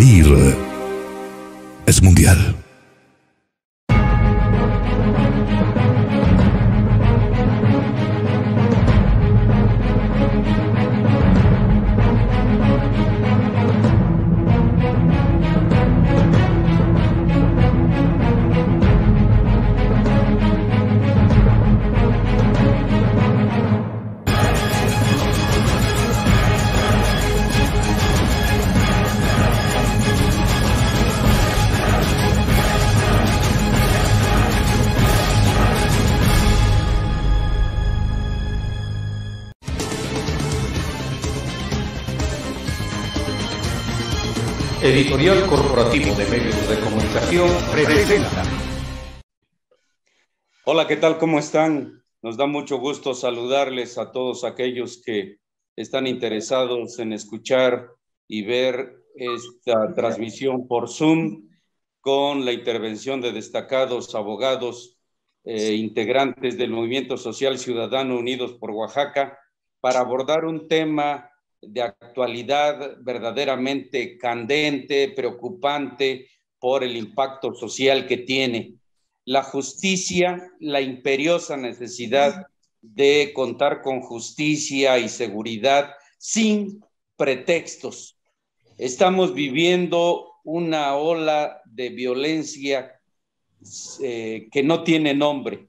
Zair es mundial. Editorial Corporativo de Medios de Comunicación presenta. Hola, ¿qué tal? ¿Cómo están? Nos da mucho gusto saludarles a todos aquellos que están interesados en escuchar y ver esta transmisión por Zoom con la intervención de destacados abogados integrantes del Movimiento Social Ciudadano Unidos por Oaxaca para abordar un tema de actualidad verdaderamente candente, preocupante por el impacto social que tiene. La justicia, la imperiosa necesidad de contar con justicia y seguridad sin pretextos. Estamos viviendo una ola de violencia que no tiene nombre.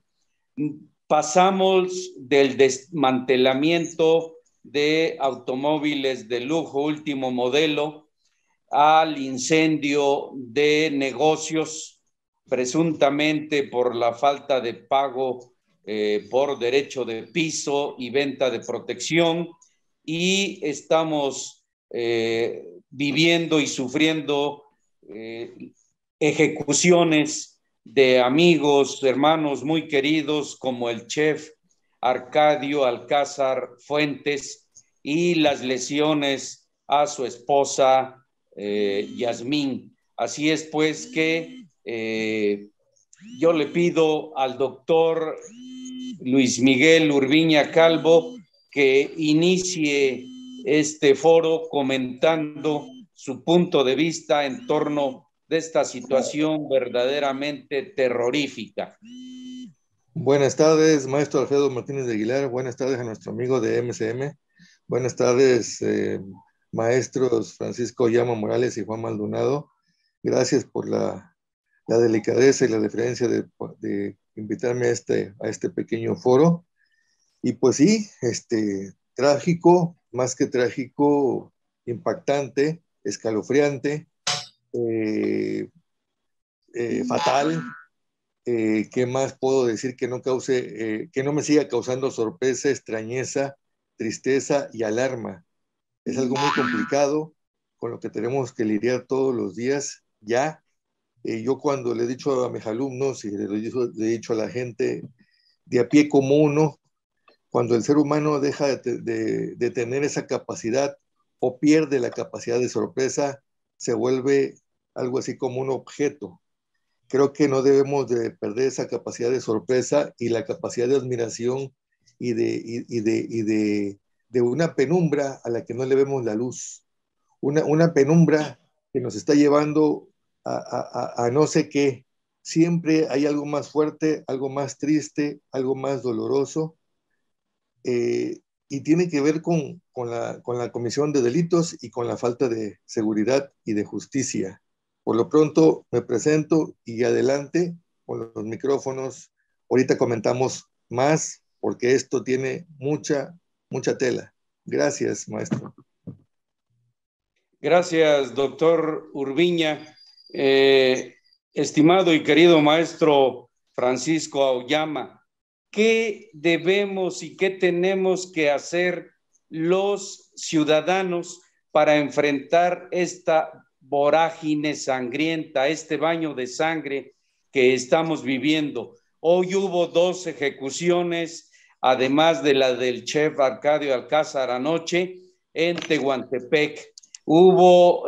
Pasamos del desmantelamiento de automóviles de lujo último modelo al incendio de negocios presuntamente por la falta de pago por derecho de piso y venta de protección, y estamos viviendo y sufriendo ejecuciones de amigos, hermanos muy queridos como el chef Arcadio Alcázar Fuentes y las lesiones a su esposa Yasmín. Así es pues que yo le pido al doctor Luis Miguel Urbiña Calvo que inicie este foro comentando su punto de vista en torno de esta situación verdaderamente terrorífica. Buenas tardes, maestro Alfredo Martínez de Aguilar. Buenas tardes a nuestro amigo de MCM. Buenas tardes, maestros Francisco Llama Morales y Juan Maldonado. Gracias por la delicadeza y la deferencia de invitarme a este pequeño foro. Y pues sí, trágico, más que trágico, impactante, escalofriante, fatal. ¿Qué más puedo decir que que no me siga causando sorpresa, extrañeza, tristeza y alarma? Es algo muy complicado con lo que tenemos que lidiar todos los días ya. Yo cuando le he dicho a mis alumnos y le he dicho a la gente de a pie como uno, cuando el ser humano deja de tener esa capacidad o pierde la capacidad de sorpresa, se vuelve algo así como un objeto. Creo que no debemos de perder esa capacidad de sorpresa y la capacidad de admiración y de una penumbra a la que no le vemos la luz. Una penumbra que nos está llevando a no sé qué. Siempre hay algo más fuerte, algo más triste, algo más doloroso. Y tiene que ver con la comisión de delitos y con la falta de seguridad y de justicia. Por lo pronto me presento y adelante con los micrófonos. Ahorita comentamos más porque esto tiene mucha tela. Gracias, maestro. Gracias, doctor Urbiña. Estimado y querido maestro Francisco Auyama, ¿qué debemos y qué tenemos que hacer los ciudadanos para enfrentar esta vorágine sangrienta, este baño de sangre que estamos viviendo? Hoy hubo 2 ejecuciones, además de la del chef Arcadio Alcázar anoche en Tehuantepec. Hubo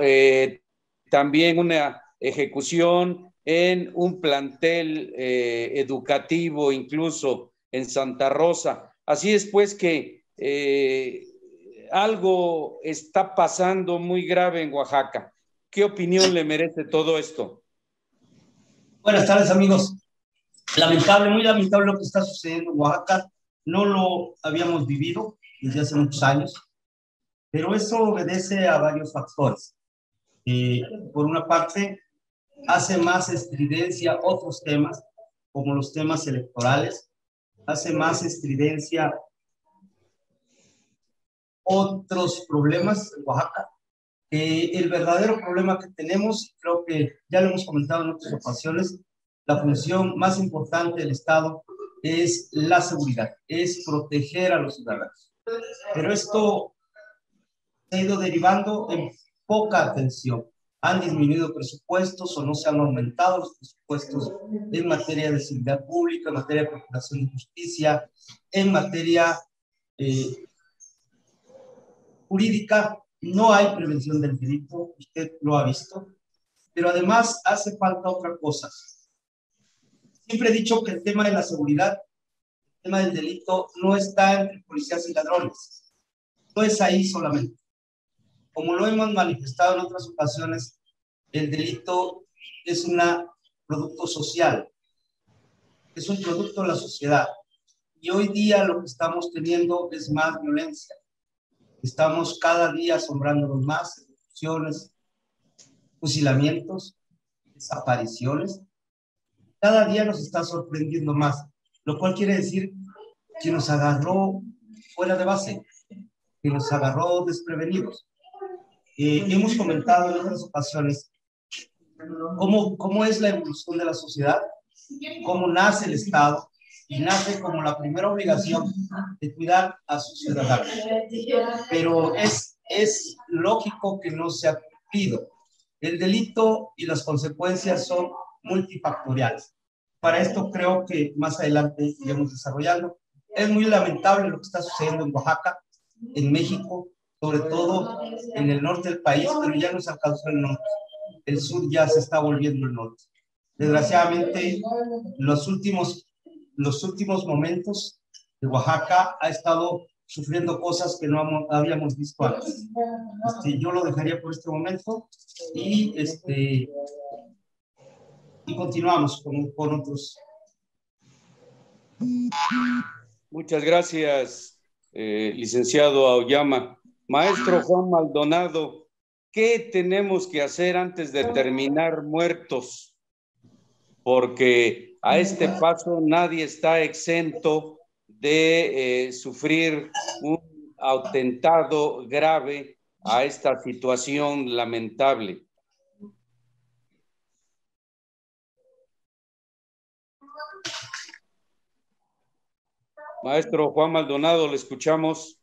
también una ejecución en un plantel educativo, incluso en Santa Rosa. Así es pues que algo está pasando muy grave en Oaxaca. ¿Qué opinión le merece todo esto? Buenas tardes, amigos. Lamentable, muy lamentable lo que está sucediendo en Oaxaca. No lo habíamos vivido desde hace muchos años, pero eso obedece a varios factores. Por una parte, hace más estridencia otros temas, como los temas electorales, hace más estridencia otros problemas en Oaxaca. El verdadero problema que tenemos, creo que ya lo hemos comentado en otras ocasiones, la función más importante del Estado es la seguridad, es proteger a los ciudadanos. Pero esto se ha ido derivando en poca atención. Han disminuido presupuestos o no se han aumentado los presupuestos en materia de seguridad pública, en materia de procuración de justicia, en materia jurídica. No hay prevención del delito, usted lo ha visto, pero además hace falta otra cosa. Siempre he dicho que el tema de la seguridad, el tema del delito, no está entre policías y ladrones. No es ahí solamente. Como lo hemos manifestado en otras ocasiones, el delito es un producto social, es un producto de la sociedad. Y hoy día lo que estamos teniendo es más violencia. Estamos cada día asombrándonos más, ejecuciones, fusilamientos, desapariciones. Cada día nos está sorprendiendo más, lo cual quiere decir que nos agarró fuera de base, que nos agarró desprevenidos. Hemos comentado en otras ocasiones cómo es la evolución de la sociedad, cómo nace el Estado, y nace como la primera obligación de cuidar a sus ciudadanos. Pero es lógico que no se ha cumplido. El delito y las consecuencias son multifactoriales. Para esto creo que más adelante iremos desarrollando. Es muy lamentable lo que está sucediendo en Oaxaca, en México, sobre todo en el norte del país, pero ya nos alcanzó el norte. El sur ya se está volviendo el norte. Desgraciadamente, los últimos momentos de Oaxaca ha estado sufriendo cosas que no habíamos visto antes. Yo lo dejaría por este momento y continuamos con otros. Muchas gracias, licenciado Aoyama. Maestro Juan Maldonado, ¿qué tenemos que hacer antes de terminar muertos? Porque a este paso nadie está exento de sufrir un atentado grave a esta situación lamentable. Maestro Juan Maldonado, le escuchamos.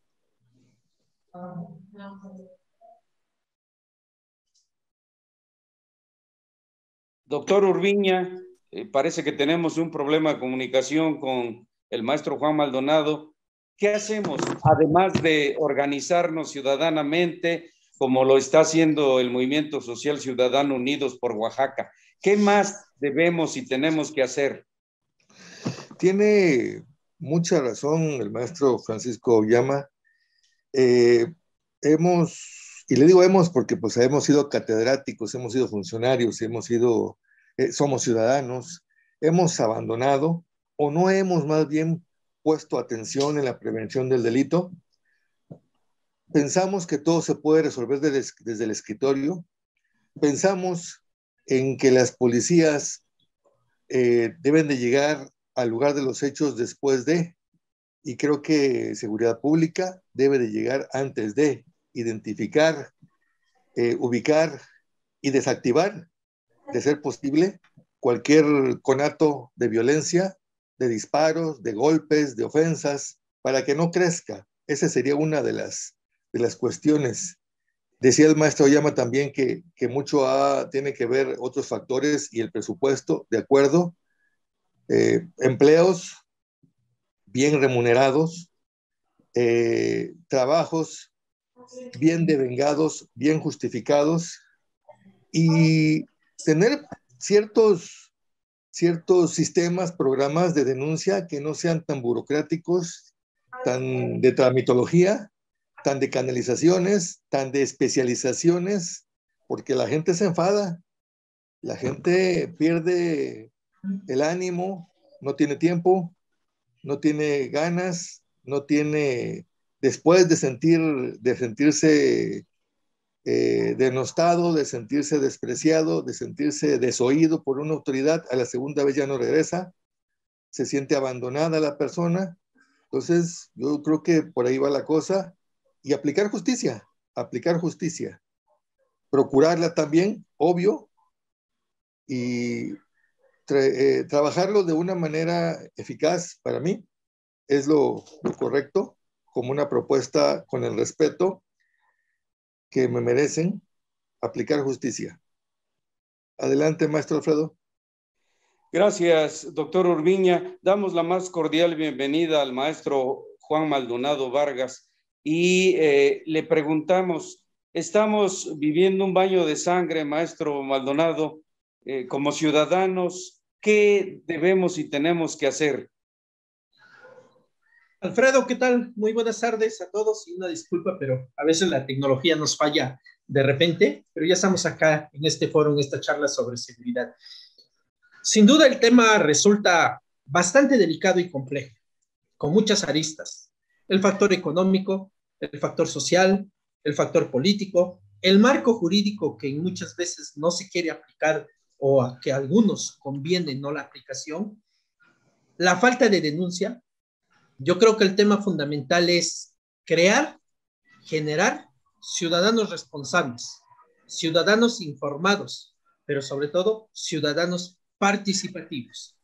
Doctor Urbiña, parece que tenemos un problema de comunicación con el maestro Juan Maldonado. ¿Qué hacemos? Además de organizarnos ciudadanamente, como lo está haciendo el Movimiento Social Ciudadano Unidos por Oaxaca, ¿qué más debemos y tenemos que hacer? Tiene mucha razón el maestro Francisco Aoyama. Y le digo hemos porque pues hemos sido catedráticos, hemos sido funcionarios, somos ciudadanos, hemos abandonado o no hemos más bien puesto atención en la prevención del delito. Pensamos que todo se puede resolver desde el escritorio. Pensamos en que las policías deben de llegar al lugar de los hechos después de, y creo que seguridad pública debe de llegar antes de identificar, ubicar y desactivar, de ser posible, cualquier conato de violencia, de disparos, de golpes, de ofensas, para que no crezca. Esa sería una de las cuestiones. Decía el maestro Aoyama también que mucho tiene que ver otros factores y el presupuesto, de acuerdo. Empleos bien remunerados, trabajos bien devengados, bien justificados, y tener ciertos sistemas, programas de denuncia que no sean tan burocráticos, tan de tramitología, tan de canalizaciones, tan de especializaciones, porque la gente se enfada, la gente pierde el ánimo, no tiene tiempo, no tiene ganas, no tiene, después de sentirse denostado, de sentirse despreciado, de sentirse desoído por una autoridad, a la segunda vez ya no regresa, se siente abandonada la persona. Entonces, yo creo que por ahí va la cosa. Y aplicar justicia, procurarla también, obvio, y trabajarlo de una manera eficaz para mí es lo correcto, como una propuesta con el respeto que me merecen, aplicar justicia. Adelante, maestro Alfredo. Gracias, doctor Urbiña. Damos la más cordial bienvenida al maestro Juan Maldonado Vargas y le preguntamos, estamos viviendo un baño de sangre, maestro Maldonado, como ciudadanos, ¿qué debemos y tenemos que hacer? Alfredo, ¿qué tal? Muy buenas tardes a todos y una disculpa, pero a veces la tecnología nos falla de repente, pero ya estamos acá en este foro, en esta charla sobre seguridad. Sin duda el tema resulta bastante delicado y complejo, con muchas aristas. El factor económico, el factor social, el factor político, el marco jurídico que muchas veces no se quiere aplicar o a que a algunos conviene no la aplicación, la falta de denuncia. Yo creo que el tema fundamental es crear, generar ciudadanos responsables, ciudadanos informados, pero sobre todo ciudadanos participativos.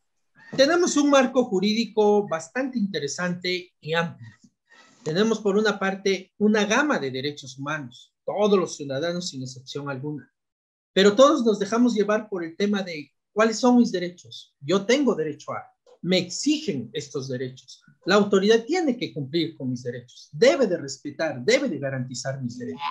Tenemos un marco jurídico bastante interesante y amplio. Tenemos por una parte una gama de derechos humanos, todos los ciudadanos sin excepción alguna, pero todos nos dejamos llevar por el tema de cuáles son mis derechos. Yo tengo derecho a, me exigen estos derechos. La autoridad tiene que cumplir con mis derechos, debe de respetar, debe de garantizar mis derechos.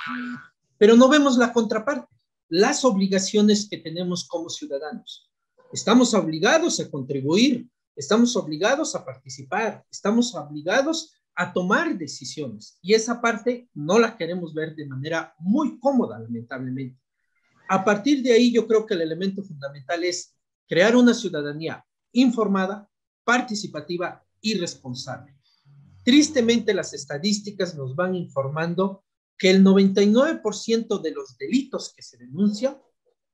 Pero no vemos la contraparte, las obligaciones que tenemos como ciudadanos. Estamos obligados a contribuir, estamos obligados a participar, estamos obligados a tomar decisiones. Y esa parte no la queremos ver de manera muy cómoda, lamentablemente. A partir de ahí, yo creo que el elemento fundamental es crear una ciudadanía informada, participativa y responsable. Tristemente, las estadísticas nos van informando que el 99% de los delitos que se denuncian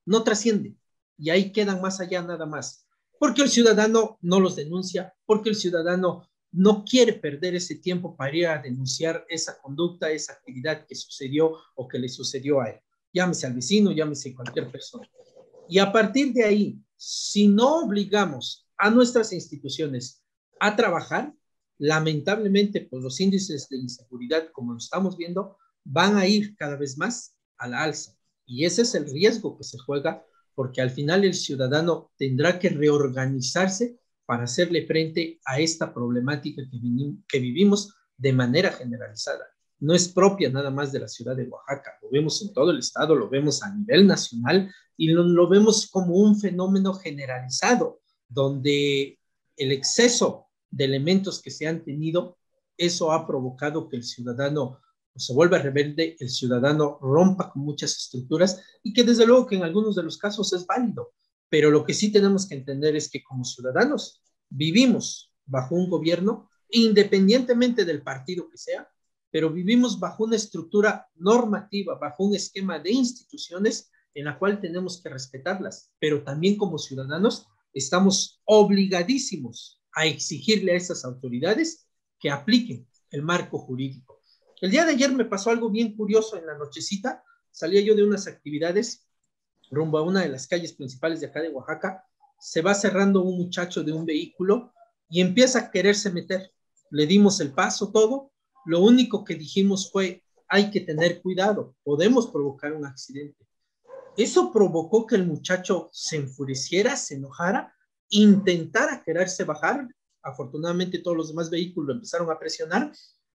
no trascienden y ahí quedan más allá nada más, porque el ciudadano no los denuncia, porque el ciudadano no quiere perder ese tiempo para ir a denunciar esa conducta, esa actividad que sucedió o que le sucedió a él. Llámese al vecino, llámese cualquier persona. Y a partir de ahí, si no obligamos a nuestras instituciones a trabajar, lamentablemente, pues los índices de inseguridad, como lo estamos viendo, van a ir cada vez más a la alza. Y ese es el riesgo que se juega, porque al final el ciudadano tendrá que reorganizarse para hacerle frente a esta problemática que vivimos de manera generalizada. No es propia nada más de la ciudad de Oaxaca, lo vemos en todo el estado, lo vemos a nivel nacional y lo vemos como un fenómeno generalizado, donde el exceso de elementos que se han tenido, eso ha provocado que el ciudadano se vuelva rebelde, el ciudadano rompa con muchas estructuras y que desde luego que en algunos de los casos es válido, pero lo que sí tenemos que entender es que como ciudadanos vivimos bajo un gobierno, independientemente del partido que sea, pero vivimos bajo una estructura normativa, bajo un esquema de instituciones en la cual tenemos que respetarlas, pero también como ciudadanos estamos obligadísimos a exigirle a esas autoridades que apliquen el marco jurídico. El día de ayer me pasó algo bien curioso en la nochecita, salía yo de unas actividades rumbo a una de las calles principales de acá de Oaxaca, se va cerrando un muchacho de un vehículo y empieza a quererse meter. Le dimos el paso, todo. Lo único que dijimos fue, hay que tener cuidado, podemos provocar un accidente. Eso provocó que el muchacho se enfureciera, se enojara, intentara quererse bajar. Afortunadamente todos los demás vehículos lo empezaron a presionar.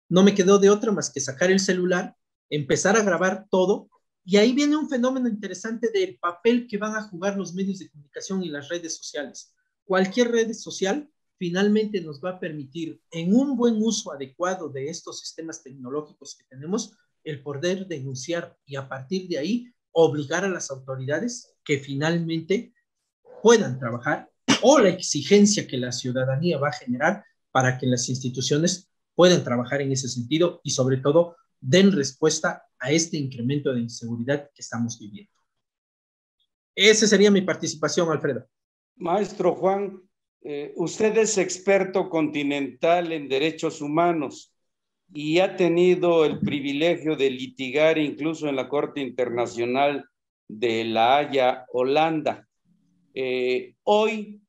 No me quedó de otra más que sacar el celular, empezar a grabar todo. Y ahí viene un fenómeno interesante del papel que van a jugar los medios de comunicación y las redes sociales. Cualquier red social finalmente nos va a permitir, en un buen uso adecuado de estos sistemas tecnológicos que tenemos, el poder denunciar y a partir de ahí obligar a las autoridades que finalmente puedan trabajar, o la exigencia que la ciudadanía va a generar para que las instituciones puedan trabajar en ese sentido y sobre todo den respuesta a este incremento de inseguridad que estamos viviendo. Esa sería mi participación, Alfredo. Maestro Juan, usted es experto continental en derechos humanos y ha tenido el privilegio de litigar incluso en la Corte Internacional de La Haya, Holanda. Hoy,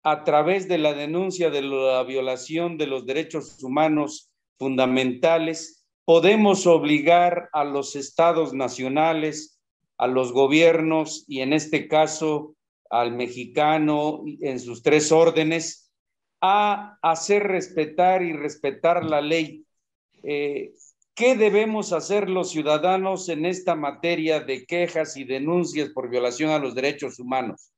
a través de la denuncia de la violación de los derechos humanos fundamentales, podemos obligar a los estados nacionales, a los gobiernos y en este caso al mexicano en sus tres órdenes, a hacer respetar y respetar la ley. ¿Qué debemos hacer los ciudadanos en esta materia de quejas y denuncias por violación a los derechos humanos?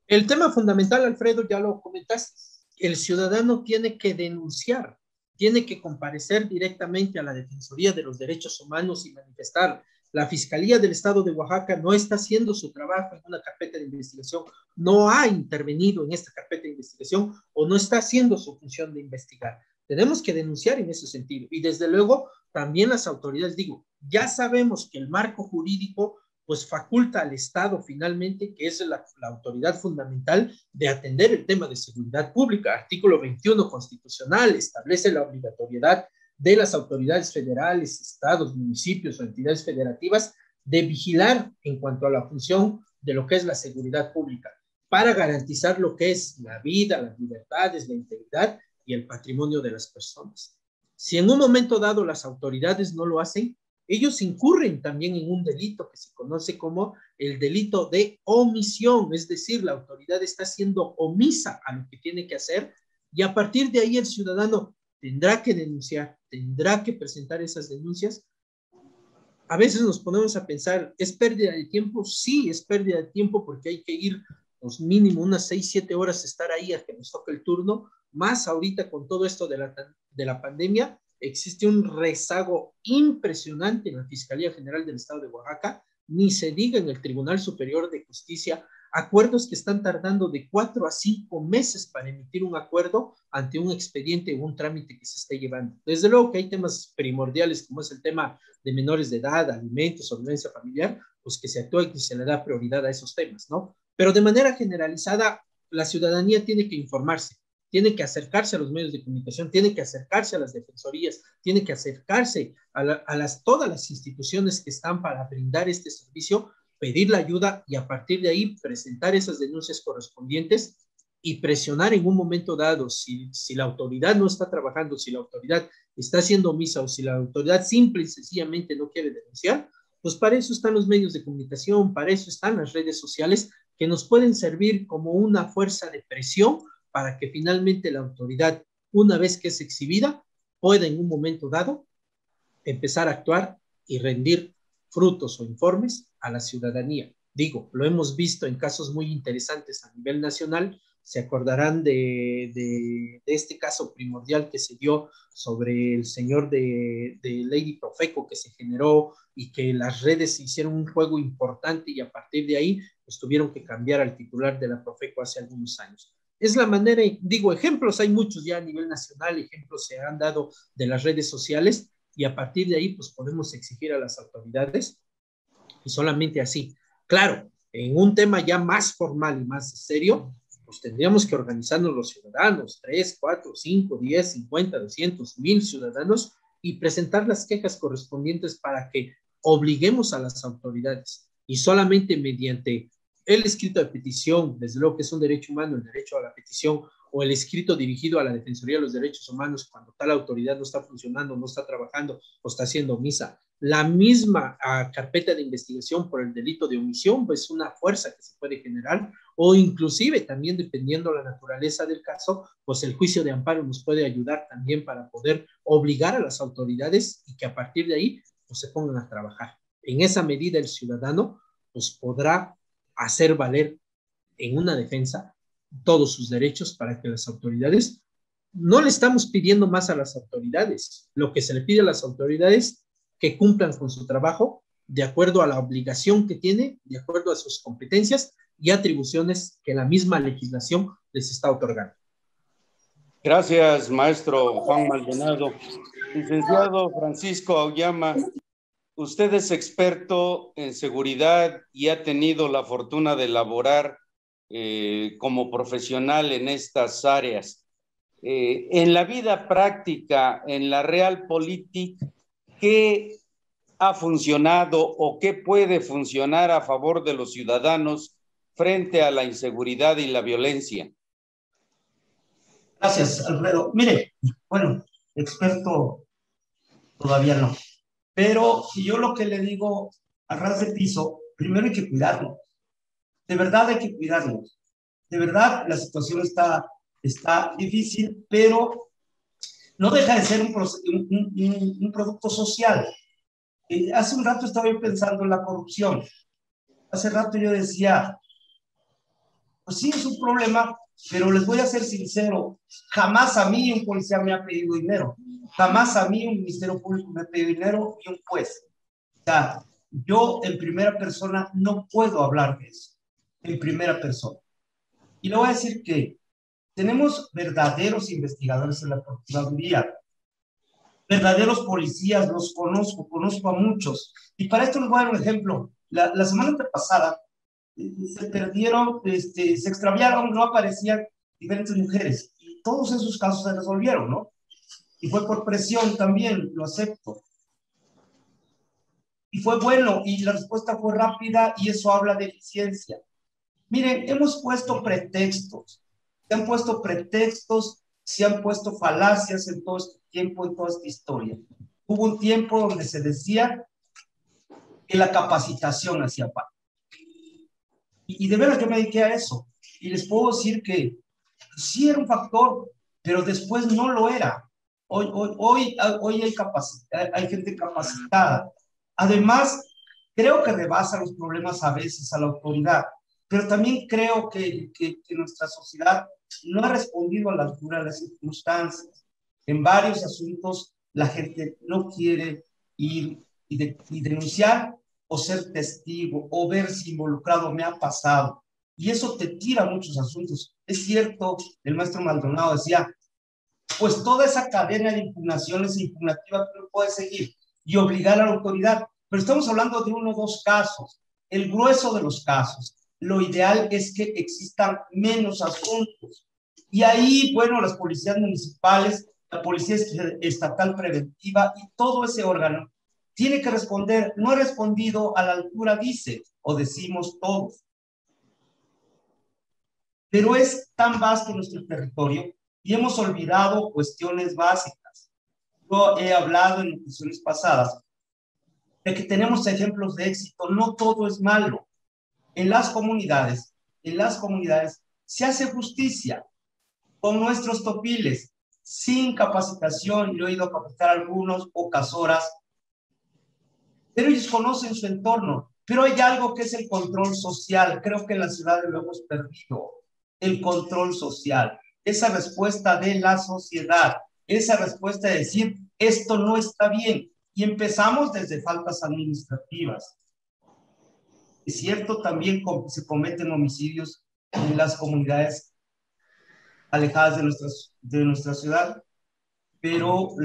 El tema fundamental, Alfredo, ya lo comentaste. El ciudadano tiene que denunciar, tiene que comparecer directamente a la Defensoría de los Derechos Humanos y manifestar. La Fiscalía del Estado de Oaxaca no está haciendo su trabajo en una carpeta de investigación, no ha intervenido en esta carpeta de investigación o no está haciendo su función de investigar. Tenemos que denunciar en ese sentido. Y desde luego, también las autoridades, digo, ya sabemos que el marco jurídico pues faculta al Estado finalmente, que es la autoridad fundamental de atender el tema de seguridad pública. Artículo 21 constitucional establece la obligatoriedad de las autoridades federales, estados, municipios o entidades federativas de vigilar en cuanto a la función de lo que es la seguridad pública para garantizar lo que es la vida, las libertades, la integridad y el patrimonio de las personas. Si en un momento dado las autoridades no lo hacen, ellos incurren también en un delito que se conoce como el delito de omisión, es decir, la autoridad está siendo omisa a lo que tiene que hacer y a partir de ahí el ciudadano tendrá que denunciar, tendrá que presentar esas denuncias. A veces nos ponemos a pensar, ¿es pérdida de tiempo? Sí, es pérdida de tiempo porque hay que ir pues, mínimo unas 6, 7 horas estar ahí a que nos toque el turno, más ahorita con todo esto de la pandemia, existe un rezago impresionante en la Fiscalía General del Estado de Oaxaca, ni se diga en el Tribunal Superior de Justicia, acuerdos que están tardando de 4 a 5 meses para emitir un acuerdo ante un expediente o un trámite que se esté llevando. Desde luego que hay temas primordiales como es el tema de menores de edad, alimentos o violencia familiar, pues que se actúa y que se le da prioridad a esos temas, ¿no? Pero de manera generalizada, la ciudadanía tiene que informarse, tiene que acercarse a los medios de comunicación, tiene que acercarse a las defensorías, tiene que acercarse a todas las instituciones que están para brindar este servicio, pedir la ayuda y a partir de ahí presentar esas denuncias correspondientes y presionar en un momento dado si la autoridad no está trabajando, si la autoridad está siendo omisa o si la autoridad simple y sencillamente no quiere denunciar, pues para eso están los medios de comunicación, para eso están las redes sociales que nos pueden servir como una fuerza de presión para que finalmente la autoridad, una vez que es exhibida, pueda en un momento dado empezar a actuar y rendir frutos o informes a la ciudadanía. Digo, lo hemos visto en casos muy interesantes a nivel nacional, se acordarán de este caso primordial que se dio sobre el señor de Lady Profeco que se generó y que las redes hicieron un juego importante y a partir de ahí pues tuvieron que cambiar al titular de la Profeco hace algunos años. Es la manera, digo, ejemplos hay muchos ya a nivel nacional, ejemplos se han dado de las redes sociales y a partir de ahí pues podemos exigir a las autoridades y solamente así. Claro, en un tema ya más formal y más serio, pues tendríamos que organizarnos los ciudadanos, 3, 4, 5, 10, 50, 200, 1000 ciudadanos y presentar las quejas correspondientes para que obliguemos a las autoridades y solamente mediante el escrito de petición, desde luego que es un derecho humano, el derecho a la petición, o el escrito dirigido a la Defensoría de los Derechos Humanos cuando tal autoridad no está funcionando, no está trabajando o está haciendo omisa. La misma carpeta de investigación por el delito de omisión pues una fuerza que se puede generar o inclusive también dependiendo la naturaleza del caso, pues el juicio de amparo nos puede ayudar también para poder obligar a las autoridades y que a partir de ahí pues se pongan a trabajar. En esa medida el ciudadano pues podrá hacer valer en una defensa todos sus derechos para que las autoridades, no le estamos pidiendo más a las autoridades, lo que se le pide a las autoridades que cumplan con su trabajo de acuerdo a la obligación que tiene, de acuerdo a sus competencias y atribuciones que la misma legislación les está otorgando. Gracias, maestro Juan Maldonado. Licenciado Francisco Auyama, usted es experto en seguridad y ha tenido la fortuna de laborar como profesional en estas áreas. En la vida práctica, en la realpolitik, ¿qué ha funcionado o qué puede funcionar a favor de los ciudadanos frente a la inseguridad y la violencia? Gracias, Alfredo. Mire, bueno, experto todavía no, pero yo lo que le digo a ras de piso, primero hay que cuidarnos, de verdad hay que cuidarnos, de verdad la situación está difícil, pero no deja de ser un producto social. Hace un rato estaba yo pensando en la corrupción, hace rato yo decía, pues sí, es un problema, pero les voy a ser sincero, jamás a mí un policía me ha pedido dinero, jamás a mí un ministerio público me ha pedido dinero y un juez. O sea, yo en primera persona no puedo hablar de eso, en primera persona. Y le voy a decir que tenemos verdaderos investigadores en la Procuraduría, verdaderos policías, los conozco a muchos. Y para esto les voy a dar un ejemplo. La semana pasada se perdieron, se extraviaron, no aparecían diferentes mujeres. Y todos esos casos se resolvieron, ¿no? Y fue por presión también, lo acepto. Y fue bueno, y la respuesta fue rápida, y eso habla de eficiencia. Miren, hemos puesto pretextos, se han puesto falacias en todo este tiempo, en toda esta historia. Hubo un tiempo donde se decía que la capacitación hacía falta. Y de verdad yo me dediqué a eso. Y les puedo decir que sí era un factor, pero después no lo era. Hoy hay gente capacitada. Además, creo que rebasa los problemas a veces a la autoridad, pero también creo que nuestra sociedad no ha respondido a la altura de las circunstancias. En varios asuntos la gente no quiere ir y denunciar o ser testigo o verse involucrado. Me ha pasado. Y eso te tira muchos asuntos. Es cierto, el maestro Maldonado decía, pues toda esa cadena de impugnaciones e impugnativa no puede seguir y obligar a la autoridad. Pero estamos hablando de 1 o 2 casos, el grueso de los casos. Lo ideal es que existan menos asuntos. Y ahí, bueno, las policías municipales, la policía estatal preventiva y todo ese órgano tiene que responder. No ha respondido a la altura, dice, o decimos todos. Pero es tan vasto nuestro territorio y hemos olvidado cuestiones básicas. Yo he hablado en ocasiones pasadas de que tenemos ejemplos de éxito. No todo es malo. En las comunidades se hace justicia con nuestros topiles, sin capacitación. Yo he ido a capacitar a algunos, pocas horas, pero ellos conocen su entorno. Pero hay algo que es el control social. Creo que en la ciudad lo hemos perdido. El control social, esa respuesta de la sociedad, esa respuesta de decir, esto no está bien. Y empezamos desde faltas administrativas. Es cierto, también se cometen homicidios en las comunidades alejadas de nuestra ciudad, pero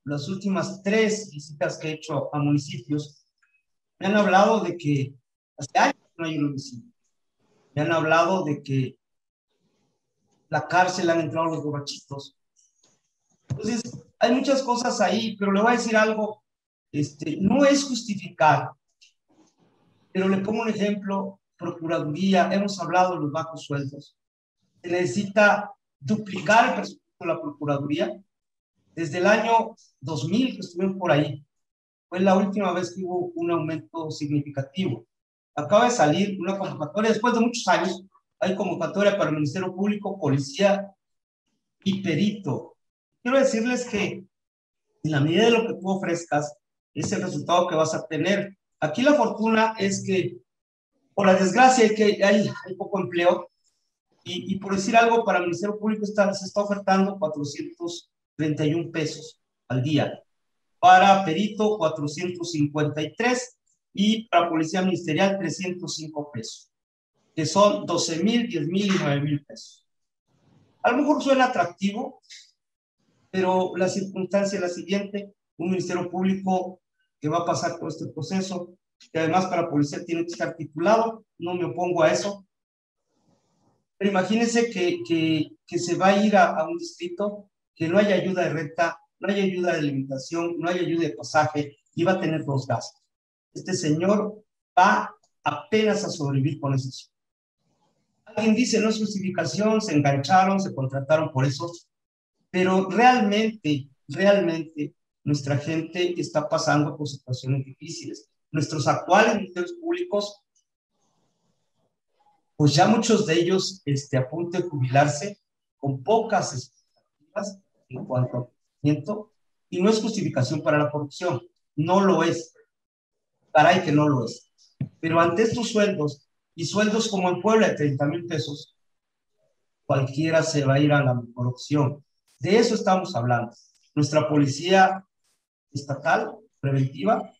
las últimas 3 visitas que he hecho a municipios me han hablado de que hace años no hay un homicidio. Me han hablado de que la cárcel han entrado los borrachitos. Entonces, hay muchas cosas ahí, pero le voy a decir algo, no es justificar, pero le pongo un ejemplo. Procuraduría, hemos hablado de los bajos sueldos. Se necesita duplicar el presupuesto de la Procuraduría. Desde el año 2000 que estuvimos por ahí, fue la última vez que hubo un aumento significativo. Acaba de salir una convocatoria, después de muchos años, hay convocatoria para el Ministerio Público, Policía y Perito. Quiero decirles que en la medida de lo que tú ofrezcas, es el resultado que vas a tener. Aquí la fortuna es que, por la desgracia, que hay poco empleo, y por decir algo, para el Ministerio Público se está ofertando 431 pesos al día. Para Perito, 453, y para policía ministerial 305 pesos, que son 12,000, 10,000 y 9,000 pesos. A lo mejor suena atractivo, pero la circunstancia es la siguiente: un ministerio público que va a pasar por este proceso, que además para policía tiene que estar titulado, no me opongo a eso, pero imagínense que se va a ir a un distrito que no haya ayuda de renta, no haya ayuda de alimentación, no haya ayuda de pasaje, y va a tener dos gastos. Este señor va apenas a sobrevivir con eso. Alguien dice, no es justificación, se engancharon, se contrataron por eso, pero realmente nuestra gente está pasando por situaciones difíciles. Nuestros actuales ministerios públicos, pues ya muchos de ellos a punto de jubilarse, con pocas expectativas en cuanto a crecimiento, y no es justificación para la corrupción, no lo es, caray que no lo es. Pero ante estos sueldos, y sueldos como en Puebla de 30,000 pesos, cualquiera se va a ir a la corrupción. De eso estamos hablando. Nuestra policía estatal, preventiva,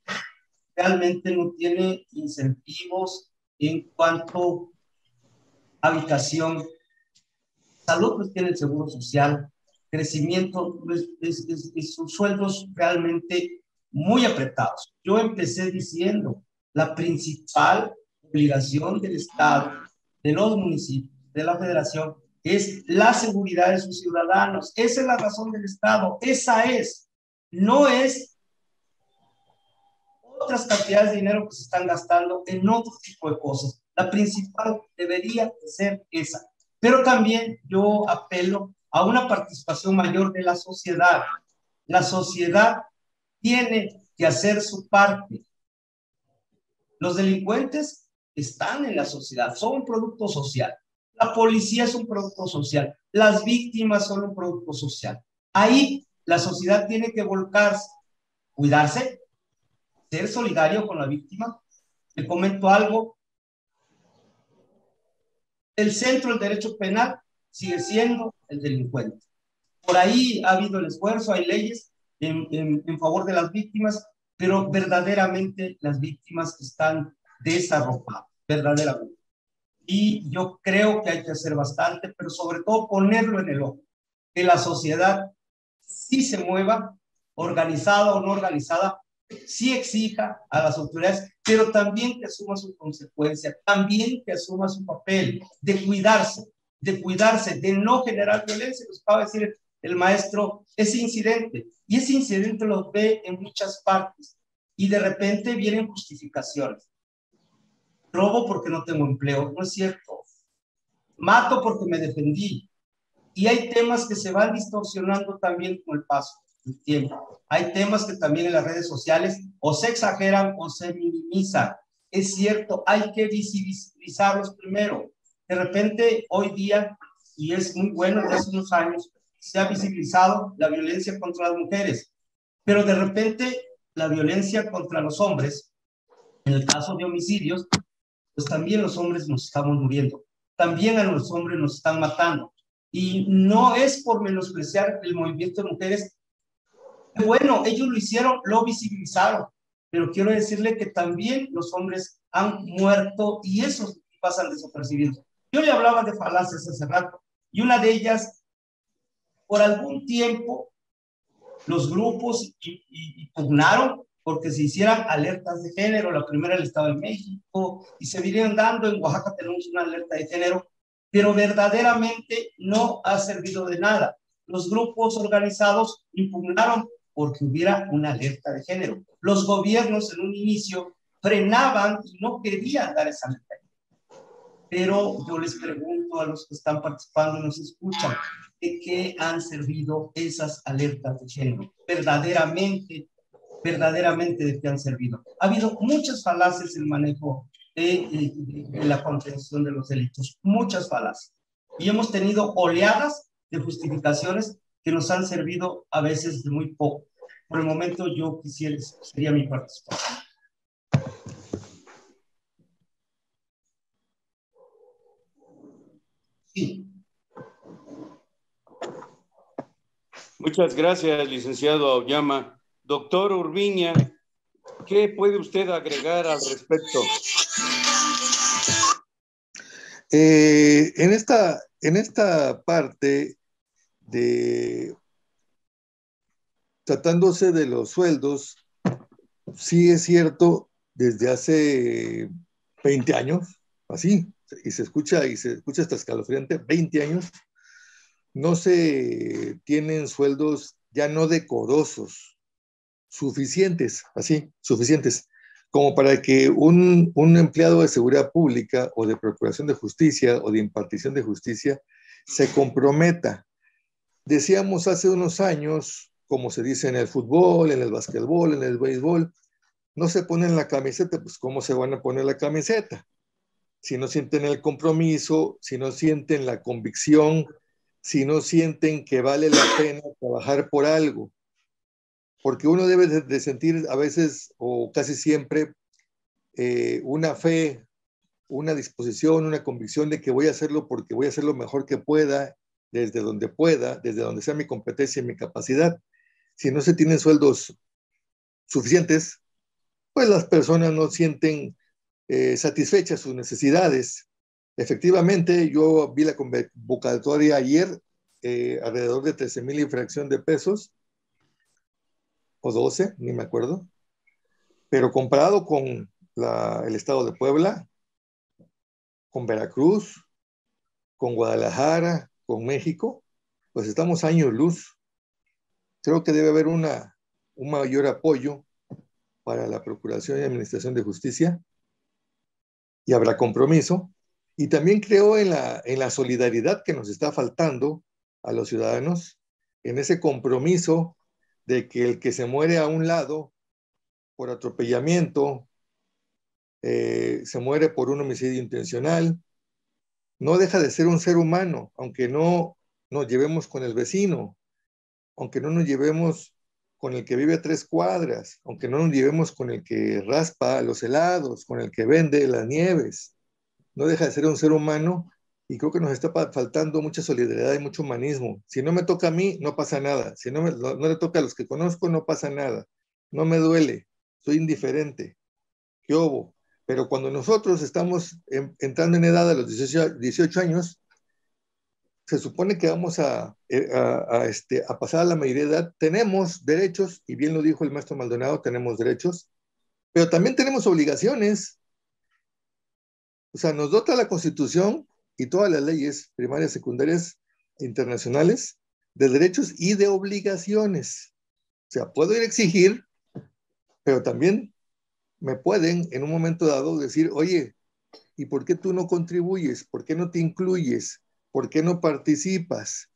realmente no tiene incentivos en cuanto a habitación. Salud, pues tiene el seguro social. Crecimiento, sus sueldos realmente muy apretados. Yo empecé diciendo, la principal obligación del Estado, de los municipios, de la Federación, es la seguridad de sus ciudadanos. Esa es la razón del Estado, esa es. No es otras cantidades de dinero que se están gastando en otro tipo de cosas. La principal debería ser esa. Pero también yo apelo a una participación mayor de la sociedad. La sociedad tiene que hacer su parte. Los delincuentes están en la sociedad, son un producto social. La policía es un producto social. Las víctimas son un producto social. Ahí la sociedad tiene que volcarse, cuidarse, ser solidario con la víctima. Te comento algo. El centro del derecho penal sigue siendo el delincuente. Por ahí ha habido el esfuerzo, hay leyes en favor de las víctimas, pero verdaderamente las víctimas están desarropadas, verdaderamente. Y yo creo que hay que hacer bastante, pero sobre todo ponerlo en el ojo, que la sociedad sí se mueva, organizada o no organizada, sí exija a las autoridades, pero también que asuma su consecuencia, también que asuma su papel de cuidarse, de no generar violencia. Nos acaba de decir el maestro, ese incidente, y ese incidente lo ve en muchas partes, y de repente vienen justificaciones. Robo porque no tengo empleo, no es cierto. Mato porque me defendí. Y hay temas que se van distorsionando también con el paso del tiempo. Hay temas que también en las redes sociales o se exageran o se minimizan. Es cierto, hay que visibilizarlos primero. De repente, hoy día, y es muy bueno, desde hace unos años, se ha visibilizado la violencia contra las mujeres. Pero de repente, la violencia contra los hombres, en el caso de homicidios, pues también los hombres nos estamos muriendo. También a los hombres nos están matando. Y no es por menospreciar el movimiento de mujeres. Bueno, ellos lo hicieron, lo visibilizaron, pero quiero decirle que también los hombres han muerto y esos pasan desapercibidos. Yo le hablaba de falacias hace rato, y una de ellas, por algún tiempo, los grupos impugnaron porque se hicieran alertas de género. La primera en el Estado de México, y se vinieron dando. En Oaxaca tenemos una alerta de género, pero verdaderamente no ha servido de nada. Los grupos organizados impugnaron porque hubiera una alerta de género. Los gobiernos en un inicio frenaban y no querían dar esa alerta. Pero yo les pregunto a los que están participando y nos escuchan, ¿de qué han servido esas alertas de género? Verdaderamente de qué han servido. Ha habido muchas falacias en el manejo de la contención de los delitos, muchas falacias. Y hemos tenido oleadas de justificaciones que nos han servido a veces de muy poco. Por el momento yo sería mi participación. Sí. Muchas gracias, licenciado Auyama. Doctor Urbiña, ¿Qué puede usted agregar al respecto? En esta parte de tratándose de los sueldos, sí es cierto, desde hace 20 años, así, y se escucha hasta escalofriante, 20 años, no se tienen sueldos ya no decorosos, suficientes, así, suficientes, como para que un empleado de seguridad pública o de procuración de justicia o de impartición de justicia se comprometa. Decíamos hace unos años, como se dice en el fútbol, en el básquetbol, en el béisbol, no se ponen la camiseta, pues ¿cómo se van a poner la camiseta? Si no sienten el compromiso, si no sienten la convicción, si no sienten que vale la pena trabajar por algo. Porque uno debe de sentir a veces o casi siempre una fe, una disposición, una convicción de que voy a hacerlo porque voy a hacer lo mejor que pueda, desde donde sea mi competencia y mi capacidad. Si no se tienen sueldos suficientes, pues las personas no sienten satisfechas sus necesidades. Efectivamente, yo vi la convocatoria ayer, alrededor de 13,000 y fracción de pesos, o 12, ni me acuerdo, pero comparado con el estado de Puebla, con Veracruz, con Guadalajara, con México, pues estamos años luz. Creo que debe haber un mayor apoyo para la Procuración y Administración de Justicia, y habrá compromiso. Y también creo en la solidaridad que nos está faltando a los ciudadanos, en ese compromiso de que el que se muere a un lado por atropellamiento, se muere por un homicidio intencional, no deja de ser un ser humano, aunque no nos llevemos con el vecino, aunque no nos llevemos con el que vive a 3 cuadras, aunque no nos llevemos con el que raspa los helados, con el que vende las nieves. No deja de ser un ser humano, y creo que nos está faltando mucha solidaridad y mucho humanismo. Si no me toca a mí, no pasa nada. Si no le toca a los que conozco, no pasa nada. No me duele, soy indiferente. ¿Qué hubo? Pero cuando nosotros estamos entrando en edad a los 18 años, se supone que vamos a pasar a la mayoría de edad. Tenemos derechos, y bien lo dijo el maestro Maldonado, tenemos derechos, pero también tenemos obligaciones. O sea, nos dota la Constitución y todas las leyes primarias, secundarias, internacionales, de derechos y de obligaciones. O sea, puedo ir a exigir, pero también me pueden en un momento dado decir, oye, ¿y por qué tú no contribuyes? ¿Por qué no te incluyes? ¿Por qué no participas?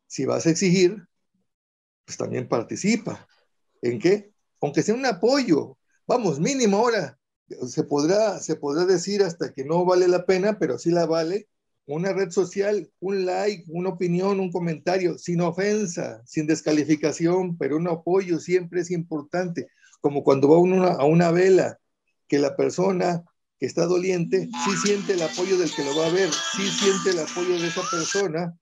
Si vas a exigir, pues también participa. ¿En qué? Aunque sea un apoyo. Vamos, mínimo ahora. Se podrá decir hasta que no vale la pena, pero sí la vale. Una red social, un like, una opinión, un comentario, sin ofensa, sin descalificación, pero un apoyo siempre es importante. Como cuando va uno a una vela, que la persona que está doliente sí siente el apoyo del que lo va a ver, sí siente el apoyo de esa persona,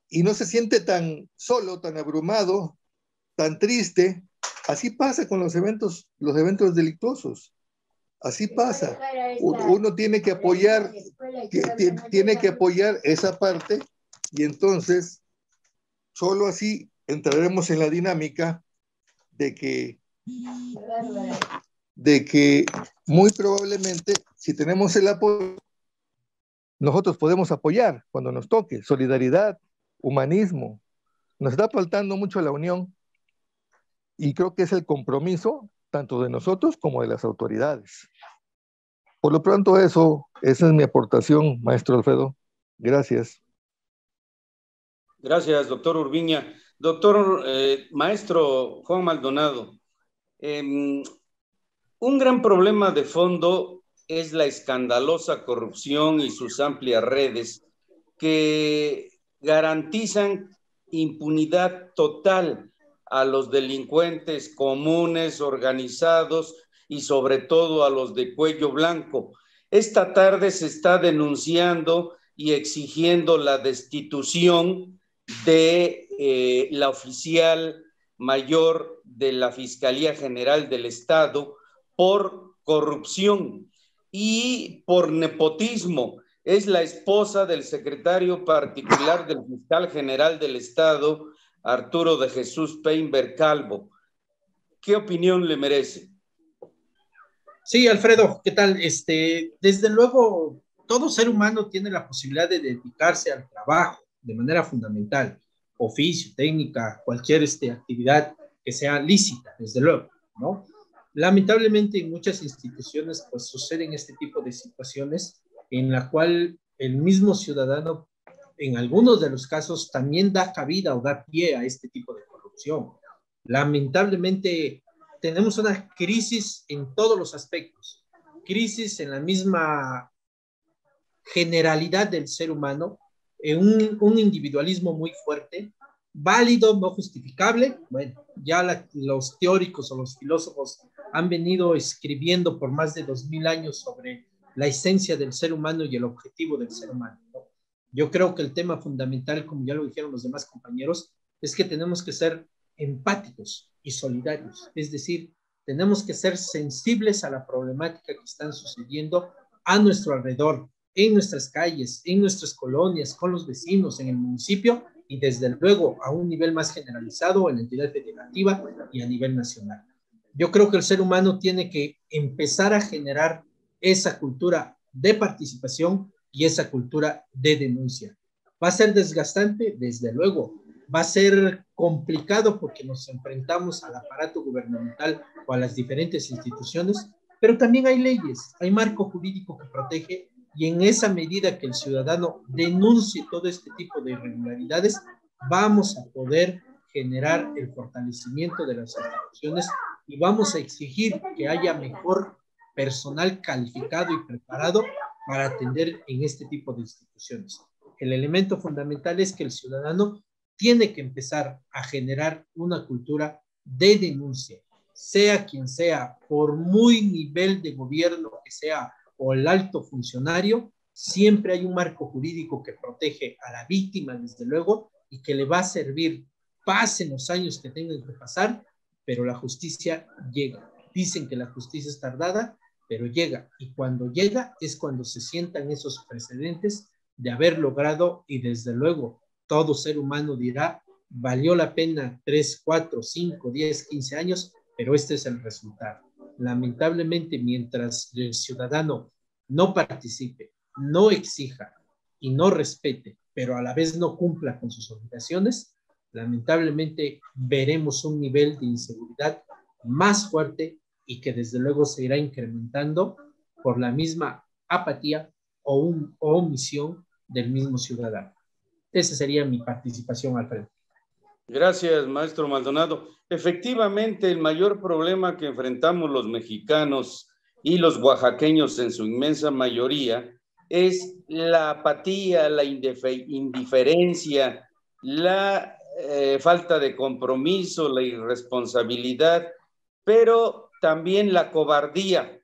y no se siente tan solo, tan abrumado, tan triste. Así pasa con los eventos delictuosos. Así pasa. Uno tiene que apoyar, esa parte, y entonces solo así entraremos en la dinámica de que muy probablemente, si tenemos el apoyo, nosotros podemos apoyar cuando nos toque. Solidaridad, humanismo. Nos está faltando mucho la unión, y creo que es el compromiso tanto de nosotros como de las autoridades. Por lo pronto esa es mi aportación, maestro Alfredo. Gracias. Gracias, doctor Urbiña. Maestro Juan Maldonado, un gran problema de fondo es la escandalosa corrupción y sus amplias redes que garantizan impunidad total a los delincuentes comunes, organizados, y sobre todo a los de cuello blanco. Esta tarde se está denunciando y exigiendo la destitución de la oficial mayor de la Fiscalía General del Estado por corrupción y por nepotismo. Es la esposa del secretario particular del fiscal general del Estado, Arturo de Jesús Peinberg Calvo. ¿Qué opinión le merece? Sí, Alfredo, ¿qué tal? Desde luego, todo ser humano tiene la posibilidad de dedicarse al trabajo de manera fundamental, oficio, técnica, cualquier actividad que sea lícita, desde luego, ¿no? Lamentablemente en muchas instituciones pues suceden este tipo de situaciones en la cual el mismo ciudadano en algunos de los casos también da cabida o da pie a este tipo de corrupción. Lamentablemente tenemos una crisis en todos los aspectos, crisis en la misma generalidad del ser humano, un individualismo muy fuerte, válido, no justificable. Bueno, ya los teóricos o los filósofos han venido escribiendo por más de 2000 años sobre la esencia del ser humano y el objetivo del ser humano, ¿no? Yo creo que el tema fundamental, como ya lo dijeron los demás compañeros, es que tenemos que ser empáticos y solidarios, es decir, tenemos que ser sensibles a la problemática que están sucediendo a nuestro alrededor, en nuestras calles, en nuestras colonias, con los vecinos, en el municipio y desde luego a un nivel más generalizado en la entidad federativa y a nivel nacional. Yo creo que el ser humano tiene que empezar a generar esa cultura de participación y esa cultura de denuncia. ¿Va a ser desgastante? Desde luego. ¿Va a ser complicado porque nos enfrentamos al aparato gubernamental o a las diferentes instituciones? Pero también hay leyes, hay marco jurídico que protege, y en esa medida que el ciudadano denuncie todo este tipo de irregularidades, vamos a poder generar el fortalecimiento de las instituciones y vamos a exigir que haya mejor personal calificado y preparado para atender en este tipo de instituciones. El elemento fundamental es que el ciudadano tiene que empezar a generar una cultura de denuncia, sea quien sea, por muy nivel de gobierno que sea o el alto funcionario, siempre hay un marco jurídico que protege a la víctima, desde luego, y que le va a servir, pasen los años que tengan que pasar, pero la justicia llega. Dicen que la justicia es tardada, pero llega, y cuando llega es cuando se sientan esos precedentes de haber logrado, y desde luego todo ser humano dirá, valió la pena 3, 4, 5, 10, 15 años, pero este es el resultado. Lamentablemente, mientras el ciudadano no participe, no exija y no respete, pero a la vez no cumpla con sus obligaciones, lamentablemente veremos un nivel de inseguridad más fuerte y que desde luego se irá incrementando por la misma apatía o omisión del mismo ciudadano. Esa sería mi participación, Alfredo. Gracias, maestro Maldonado. Efectivamente, el mayor problema que enfrentamos los mexicanos y los oaxaqueños en su inmensa mayoría es la apatía, la indiferencia, la falta de compromiso, la irresponsabilidad, pero también la cobardía.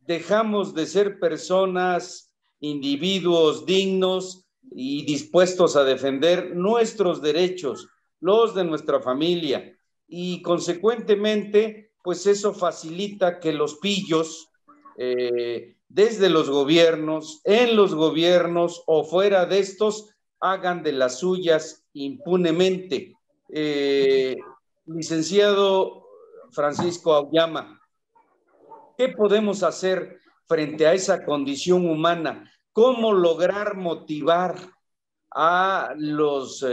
Dejamos de ser personas, individuos dignos y dispuestos a defender nuestros derechos, los de nuestra familia, y consecuentemente, pues eso facilita que los pillos, desde los gobiernos, en los gobiernos o fuera de estos, hagan de las suyas impunemente. Licenciado Francisco Auyama, ¿qué podemos hacer frente a esa condición humana? ¿Cómo lograr motivar a los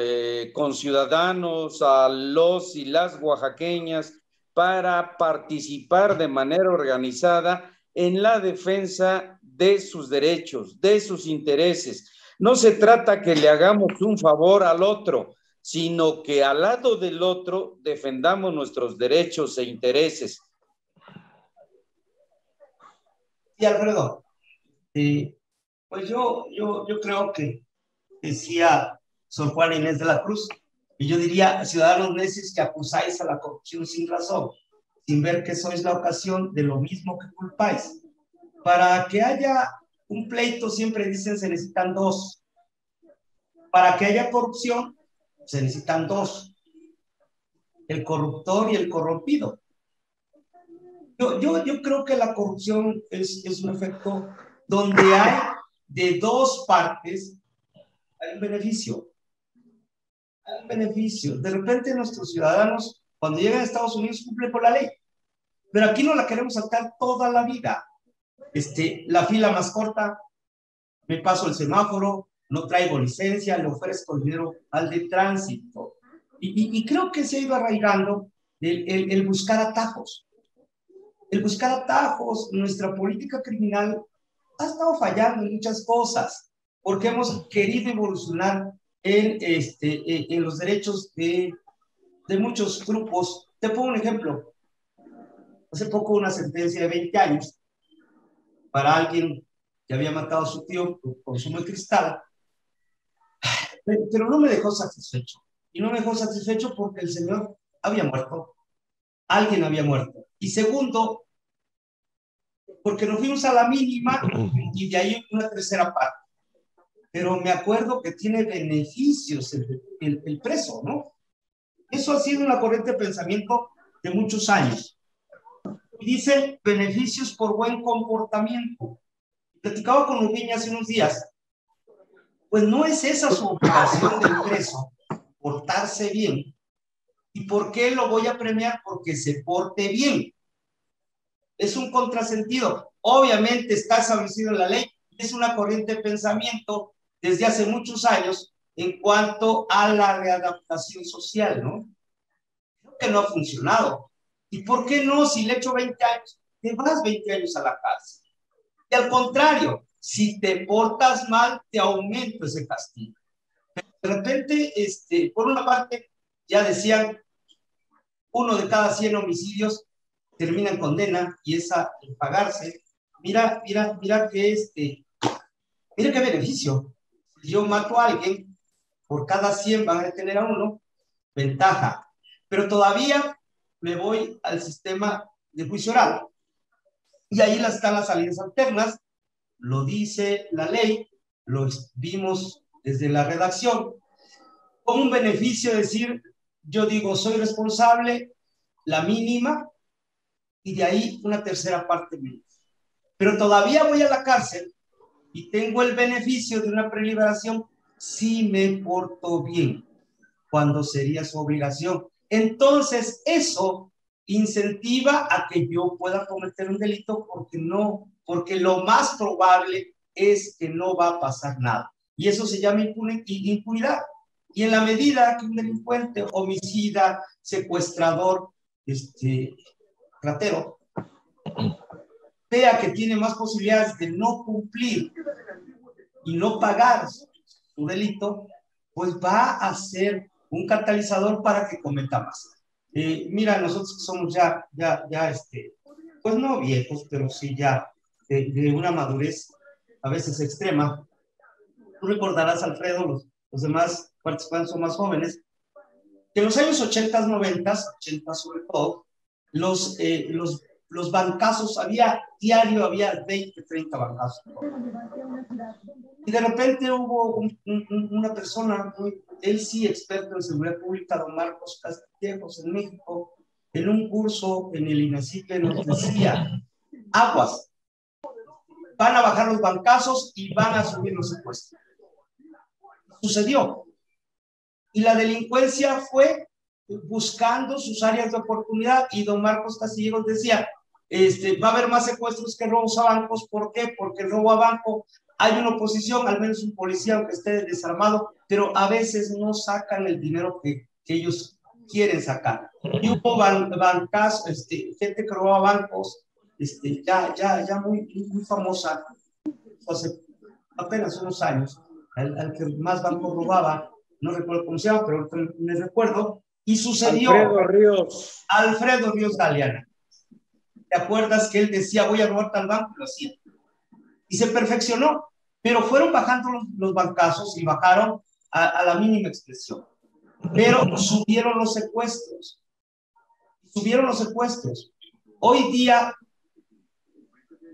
conciudadanos, a los y las oaxaqueñas para participar de manera organizada en la defensa de sus derechos, de sus intereses? No se trata que le hagamos un favor al otro, sino que al lado del otro defendamos nuestros derechos e intereses. Sí, Alfredo. Pues yo creo que decía Sor Juana Inés de la Cruz, y yo diría, ciudadanos necios que acusáis a la corrupción sin razón, sin ver que sois la ocasión de lo mismo que culpáis. Para que haya un pleito, siempre dicen, se necesitan dos. Para que haya corrupción, se necesitan dos. el corruptor y el corrompido. Yo creo que la corrupción es un efecto donde hay de dos partes, hay un beneficio. Hay un beneficio. De repente nuestros ciudadanos, cuando llegan a Estados Unidos, cumplen por la ley. Pero aquí no la queremos saltar toda la vida. La fila más corta, me paso el semáforo, no traigo licencia, le ofrezco el dinero al de tránsito. Y creo que se ha ido arraigando el buscar atajos. El buscar atajos. Nuestra política criminal ha estado fallando en muchas cosas, porque hemos querido evolucionar en los derechos de muchos grupos. Te pongo un ejemplo. Hace poco una sentencia de 20 años para alguien que había matado a su tío por consumo de cristal, pero no me dejó satisfecho. Y no me dejó satisfecho porque el señor había muerto. Alguien había muerto. Y segundo, porque nos fuimos a la mínima y de ahí una tercera parte. Pero me acuerdo que tiene beneficios el preso, ¿no? Eso ha sido una corriente de pensamiento de muchos años. Dice beneficios por buen comportamiento. Platicaba con Ubiña hace unos días. Pues no es esa su obligación del preso, portarse bien. ¿Y por qué lo voy a premiar? Porque se porte bien. Es un contrasentido. Obviamente está establecido en la ley. Es una corriente de pensamiento desde hace muchos años en cuanto a la readaptación social, ¿no? Creo que no ha funcionado. ¿Y por qué no? Si le echo 20 años, te vas 20 años a la cárcel. Y al contrario, si te portas mal, te aumento ese castigo. Pero de repente, por una parte, ya decían, 1 de cada 100 homicidios termina en condena y esa en pagarse. Mira que mira qué beneficio. Si yo mato a alguien, por cada 100 van a detener a 1, ventaja. Pero todavía me voy al sistema de juicio oral. Y ahí están las salidas alternas, lo dice la ley, lo vimos desde la redacción, como un beneficio decir, yo digo, soy responsable, la mínima, y de ahí una tercera parte mía. Pero todavía voy a la cárcel y tengo el beneficio de una preliberación si me porto bien, cuando sería su obligación. Entonces, eso incentiva a que yo pueda cometer un delito porque lo más probable es que no va a pasar nada. Y eso se llama impunidad. Y en la medida que un delincuente, homicida, secuestrador, ratero, vea que tiene más posibilidades de no cumplir y no pagar su delito, pues va a ser un catalizador para que cometa más. Mira, nosotros que somos ya, pues no viejos, pero sí ya de una madurez a veces extrema. Tú recordarás, Alfredo, los demás participantes son más jóvenes, que en los años 80, 90, 80 sobre todo, los bancazos, diario había 20, 30 bancazos. Y de repente hubo una persona, él sí experto en seguridad pública, don Marcos Castillejos, en México, en un curso en el INACIPE nos decía, aguas, van a bajar los bancazos y van a subir los secuestros. Sucedió. Y la delincuencia fue buscando sus áreas de oportunidad, y don Marcos Castillejos decía, va a haber más secuestros que robos a bancos. ¿Por qué? Porque el robo a banco hay una oposición, al menos un policía aunque esté desarmado, pero a veces no sacan el dinero que ellos quieren sacar. Y hubo bancas, gente que robaba bancos, ya muy famosa, hace apenas unos años, al que más bancos robaba, no recuerdo cómo se llama, pero me recuerdo, y sucedió. Alfredo Ríos Galeana. ¿Te acuerdas que él decía, voy a robar tal banco? Lo hacía. Y se perfeccionó, pero fueron bajando los bancazos y bajaron a la mínima expresión. Pero subieron los secuestros. Hoy día,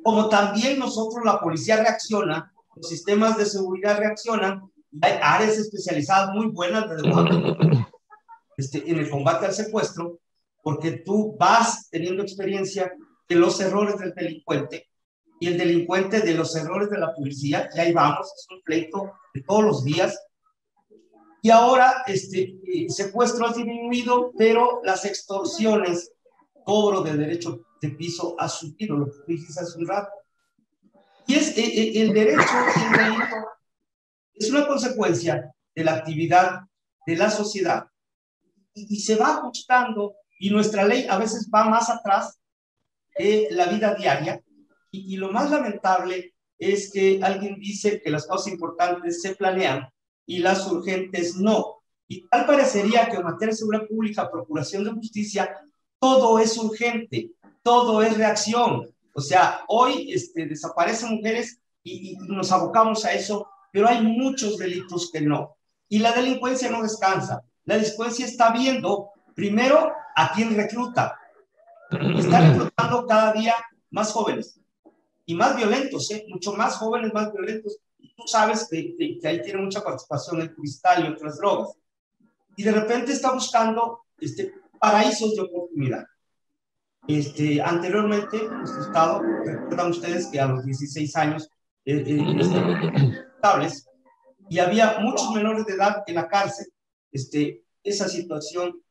como también nosotros, la policía reacciona, los sistemas de seguridad reaccionan, hay áreas especializadas muy buenas de delincuencia. en el combate al secuestro, porque tú vas teniendo experiencia de los errores del delincuente y el delincuente de los errores de la policía, y ahí vamos, es un pleito de todos los días. Y ahora secuestro ha disminuido, pero las extorsiones, cobro de derecho de piso ha subido, lo que dijiste hace un rato. Y es el derecho es una consecuencia de la actividad de la sociedad y se va ajustando, y nuestra ley a veces va más atrás de la vida diaria, y lo más lamentable es que alguien dice que las cosas importantes se planean y las urgentes no. Y tal parecería que en materia de seguridad pública, procuración de justicia, todo es urgente, todo es reacción. O sea, hoy desaparecen mujeres y nos abocamos a eso, pero hay muchos delitos que no. Y la delincuencia no descansa. La delincuencia está viendo primero a quién recluta. Está reclutando cada día más jóvenes y más violentos, mucho más jóvenes, más violentos. Y tú sabes que ahí tiene mucha participación el cristal y otras drogas. Y de repente está buscando paraísos de oportunidad. Anteriormente, en nuestro estado, recuerdan ustedes que a los 16 años y había muchos menores de edad en la cárcel. Esa situación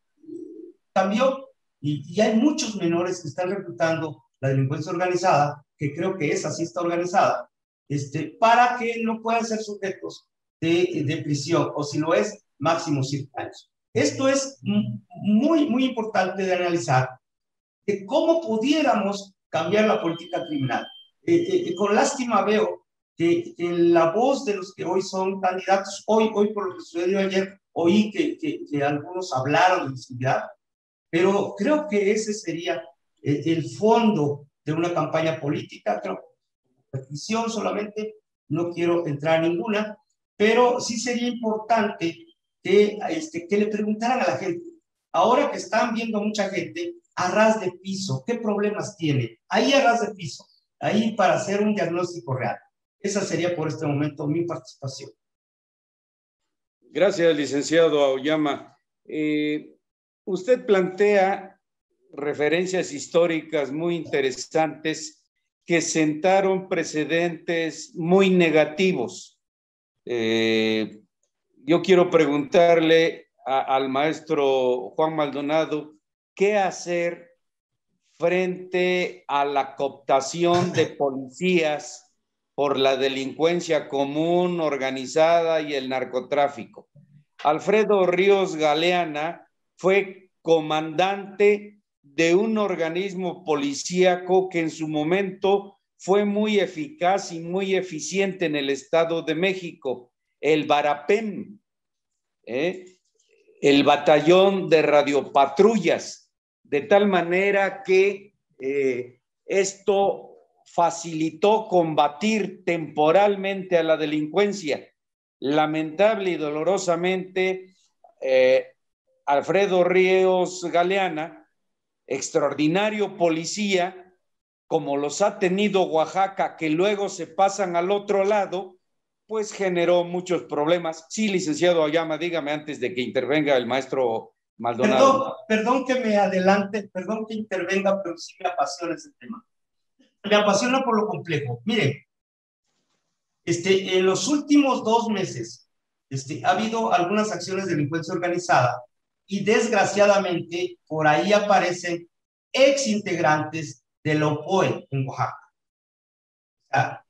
cambió y hay muchos menores que están reclutando la delincuencia organizada, que creo que esa sí está organizada, para que no puedan ser sujetos de prisión, o si lo es, máximo 7 años. Esto es muy, muy importante de analizar, de cómo pudiéramos cambiar la política criminal. Con lástima veo que la voz de los que hoy son candidatos, hoy por lo que sucedió ayer, oí que algunos hablaron de seguridad, pero creo que ese sería el fondo de una campaña política. Creo que petición solamente, no quiero entrar a ninguna, pero sí sería importante que le preguntaran a la gente, ahora que están viendo mucha gente a ras de piso, ¿qué problemas tiene? Ahí a ras de piso, ahí para hacer un diagnóstico real. Esa sería por este momento mi participación. Gracias, licenciado Aoyama. Usted plantea referencias históricas muy interesantes que sentaron precedentes muy negativos. Yo quiero preguntarle al maestro Juan Maldonado, ¿qué hacer frente a la cooptación de policías por la delincuencia común, organizada y el narcotráfico? Alfredo Ríos Galeana fue comandante de un organismo policíaco que en su momento fue muy eficaz y muy eficiente en el Estado de México, el Barapem, el batallón de radiopatrullas, de tal manera que esto facilitó combatir temporalmente a la delincuencia. Lamentable y dolorosamente, Alfredo Ríos Galeana, extraordinario policía, como los ha tenido Oaxaca, que luego se pasan al otro lado, pues generó muchos problemas. Sí, licenciado Aoyama, dígame antes de que intervenga el maestro Maldonado. Perdón que me adelante, perdón que intervenga, pero sí me apasiona ese tema. Me apasiona por lo complejo. Miren, en los últimos 2 meses ha habido algunas acciones de delincuencia organizada y desgraciadamente por ahí aparecen exintegrantes de la OPOE en Oaxaca. O sea,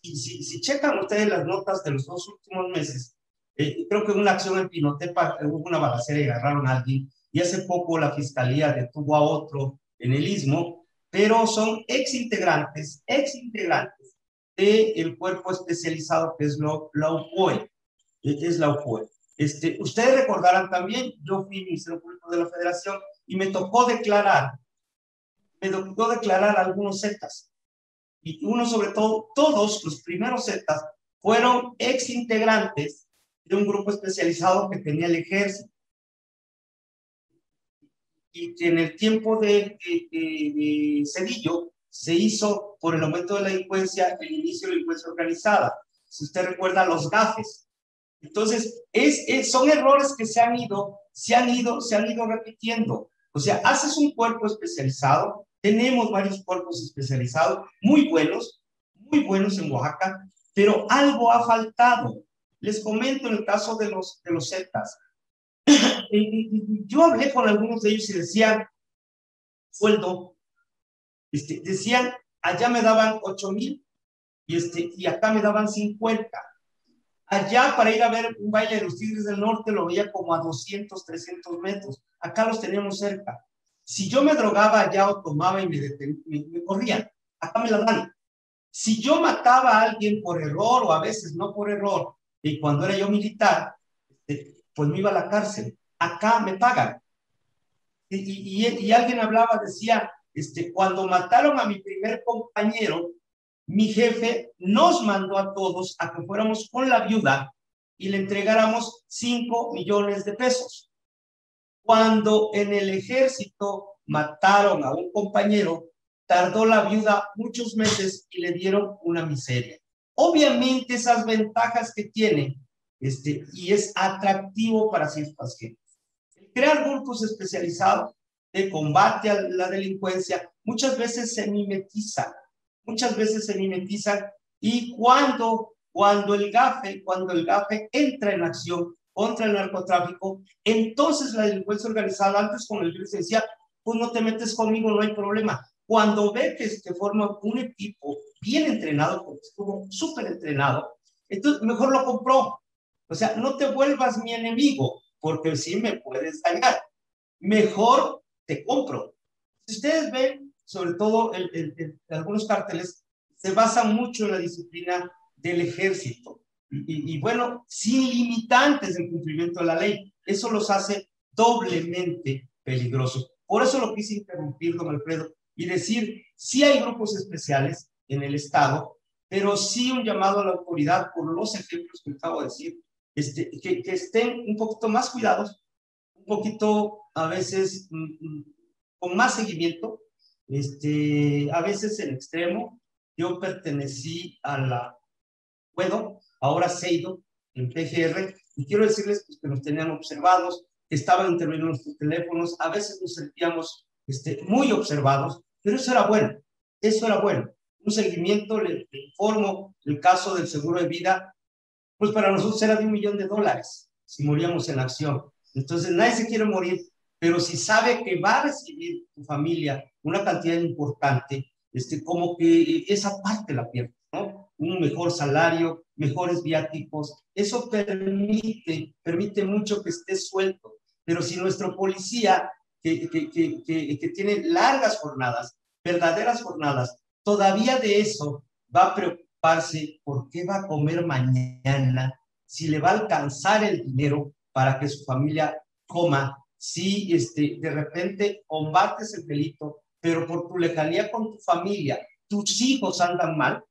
si checan ustedes las notas de los 2 últimos meses, creo que en una acción en Pinotepa hubo una balacera y agarraron a alguien, y hace poco la fiscalía detuvo a otro en el Istmo, pero son exintegrantes del cuerpo especializado que es la UPOE. Es la UPOE. Ustedes recordarán también, yo fui Ministerio Público de la Federación y me tocó declarar algunos zetas. Y uno sobre todo, todos los primeros zetas fueron exintegrantes de un grupo especializado que tenía el ejército. Y que en el tiempo de Cedillo se hizo, por el aumento de la delincuencia, el inicio de la delincuencia organizada. Si usted recuerda, los GAFES, Entonces, son errores que se han ido repitiendo. O sea, haces un cuerpo especializado, tenemos varios cuerpos especializados, muy buenos en Oaxaca, pero algo ha faltado. Les comento en el caso de los Zetas. Yo hablé con algunos de ellos y decían, sueldo, decían, allá me daban 8,000 y acá me daban 50. Allá para ir a ver un baile de los Tigres del Norte lo veía como a 200, 300 metros. Acá los teníamos cerca. Si yo me drogaba allá o tomaba y me corrían, acá me la dan. Si yo mataba a alguien por error o a veces no por error, y cuando era yo militar, pues me iba a la cárcel. Acá me pagan. Y alguien hablaba, decía, cuando mataron a mi primer compañero, mi jefe nos mandó a todos a que fuéramos con la viuda y le entregáramos 5 millones de pesos. Cuando en el ejército mataron a un compañero, tardó la viuda muchos meses y le dieron una miseria. Obviamente esas ventajas que tiene, y es atractivo para ciertas gentes. Crear grupos especializados de combate a la delincuencia muchas veces se mimetizan y cuando el GAFE entra en acción contra el narcotráfico, entonces la delincuencia organizada, antes con el se decía, pues no te metes conmigo, no hay problema. Cuando ve que forma un equipo bien entrenado, porque estuvo súper entrenado, entonces mejor lo compró. O sea, no te vuelvas mi enemigo, porque sí me puedes dañar. Mejor te compro. Si ustedes ven, sobre todo algunos cárteles, se basan mucho en la disciplina del ejército. Y bueno, sin limitantes en cumplimiento de la ley. Eso los hace doblemente peligrosos. Por eso lo quise interrumpir, don Alfredo, y decir, sí hay grupos especiales en el Estado, pero sí un llamado a la autoridad por los ejemplos que acabo de decir, que estén un poquito más cuidados, un poquito a veces con más seguimiento, a veces en extremo. Yo pertenecí a la Puedo, ahora Seido, en PGR, y quiero decirles pues, que nos tenían observados, que estaban interviniendo nuestros teléfonos, a veces nos sentíamos muy observados, pero eso era bueno. Un seguimiento, le informo, el caso del seguro de vida, pues para nosotros era de $1 millón si moríamos en acción. Entonces nadie se quiere morir, pero si sabe que va a recibir tu familia una cantidad importante, como que esa parte la pierde, ¿no? Un mejor salario, mejores viáticos, eso permite mucho que estés suelto. Pero si nuestro policía, que tiene largas jornadas, verdaderas jornadas, todavía de eso va a preocuparse por qué va a comer mañana, si le va a alcanzar el dinero para que su familia coma, si de repente combates el delito, pero por tu lejanía con tu familia, tus hijos andan mal,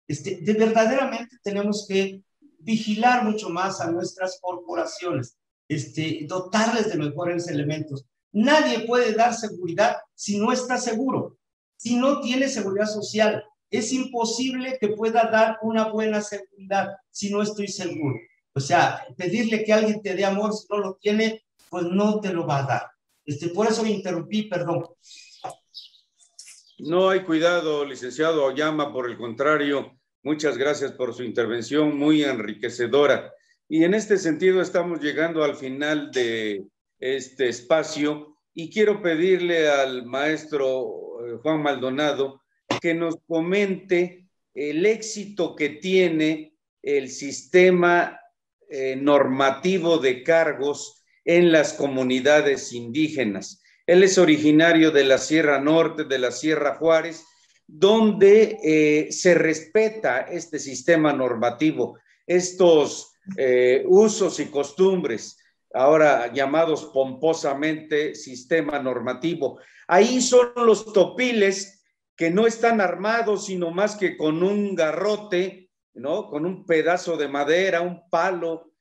verdaderamente tenemos que vigilar mucho más a nuestras corporaciones, dotarles de mejores elementos. Nadie puede dar seguridad si no está seguro, si no tiene seguridad social. Es imposible que pueda dar una buena seguridad si no estoy seguro. O sea, pedirle que alguien te dé amor si no lo tiene, pues no te lo va a dar. Por eso me interrumpí, perdón. No hay cuidado, licenciado Oyama, por el contrario, muchas gracias por su intervención, muy enriquecedora. Y en este sentido estamos llegando al final de este espacio y quiero pedirle al maestro Juan Maldonado que nos comente el éxito que tiene el sistema normativo de cargos en las comunidades indígenas. Él es originario de la Sierra Norte, de la Sierra Juárez, donde se respeta este sistema normativo, estos usos y costumbres, ahora llamados pomposamente sistema normativo. Ahí son los topiles que no están armados, sino más que con un garrote, ¿no? Con un pedazo de madera, un palo,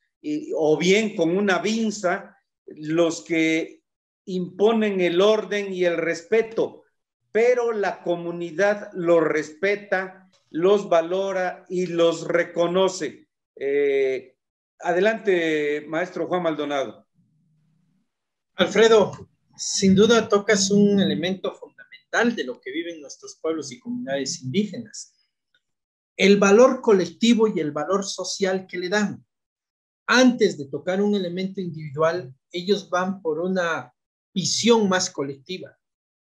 o bien con una vinza, los que imponen el orden y el respeto, pero la comunidad los respeta, los valora y los reconoce. Adelante, maestro Juan Maldonado. Alfredo, sin duda tocas un elemento fundamental de lo que viven nuestros pueblos y comunidades indígenas. El valor colectivo y el valor social que le dan. Antes de tocar un elemento individual, ellos van por una visión más colectiva.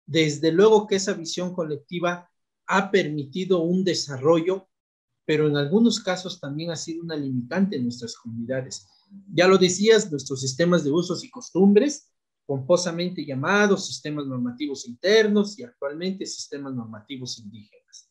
Desde luego que esa visión colectiva ha permitido un desarrollo, pero en algunos casos también ha sido una limitante en nuestras comunidades. Ya lo decías, nuestros sistemas de usos y costumbres, pomposamente llamados sistemas normativos internos y actualmente sistemas normativos indígenas.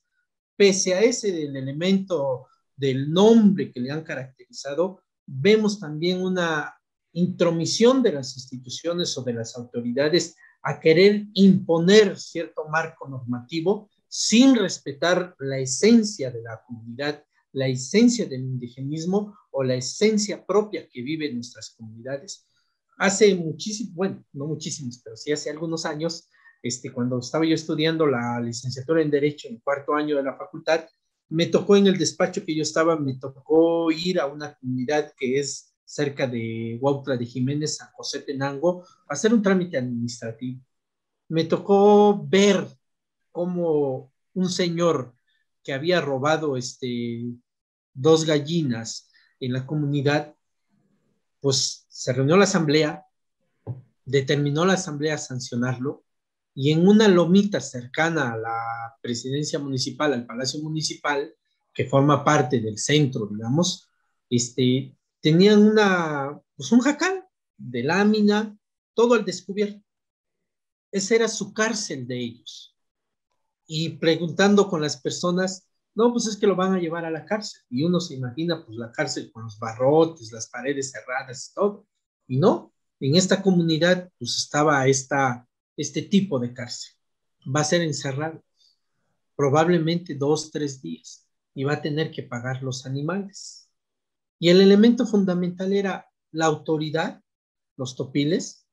Pese a ese el elemento del nombre que le han caracterizado, vemos también una intromisión de las instituciones o de las autoridades a querer imponer cierto marco normativo sin respetar la esencia de la comunidad, la esencia del indigenismo o la esencia propia que viven nuestras comunidades. Hace muchísimo, bueno, no muchísimos, pero sí hace algunos años, cuando estaba yo estudiando la licenciatura en Derecho en cuarto año de la facultad, me tocó en el despacho que yo estaba, me tocó ir a una comunidad que es cerca de Huautla de Jiménez, San José Tenango, a hacer un trámite administrativo. Me tocó ver cómo un señor que había robado 2 gallinas en la comunidad, pues se reunió la asamblea, determinó la asamblea sancionarlo, y en una lomita cercana a la presidencia municipal, al Palacio Municipal, que forma parte del centro, digamos, tenían un jacal de lámina, todo al descubierto. Esa era su cárcel de ellos. Y preguntando con las personas, no, pues es que lo van a llevar a la cárcel. Y uno se imagina, pues la cárcel con los barrotes, las paredes cerradas y todo. Y no, en esta comunidad, pues estaba este tipo de cárcel. Va a ser encerrado probablemente 2, 3 días y va a tener que pagar los animales. Y el elemento fundamental era la autoridad, los topiles,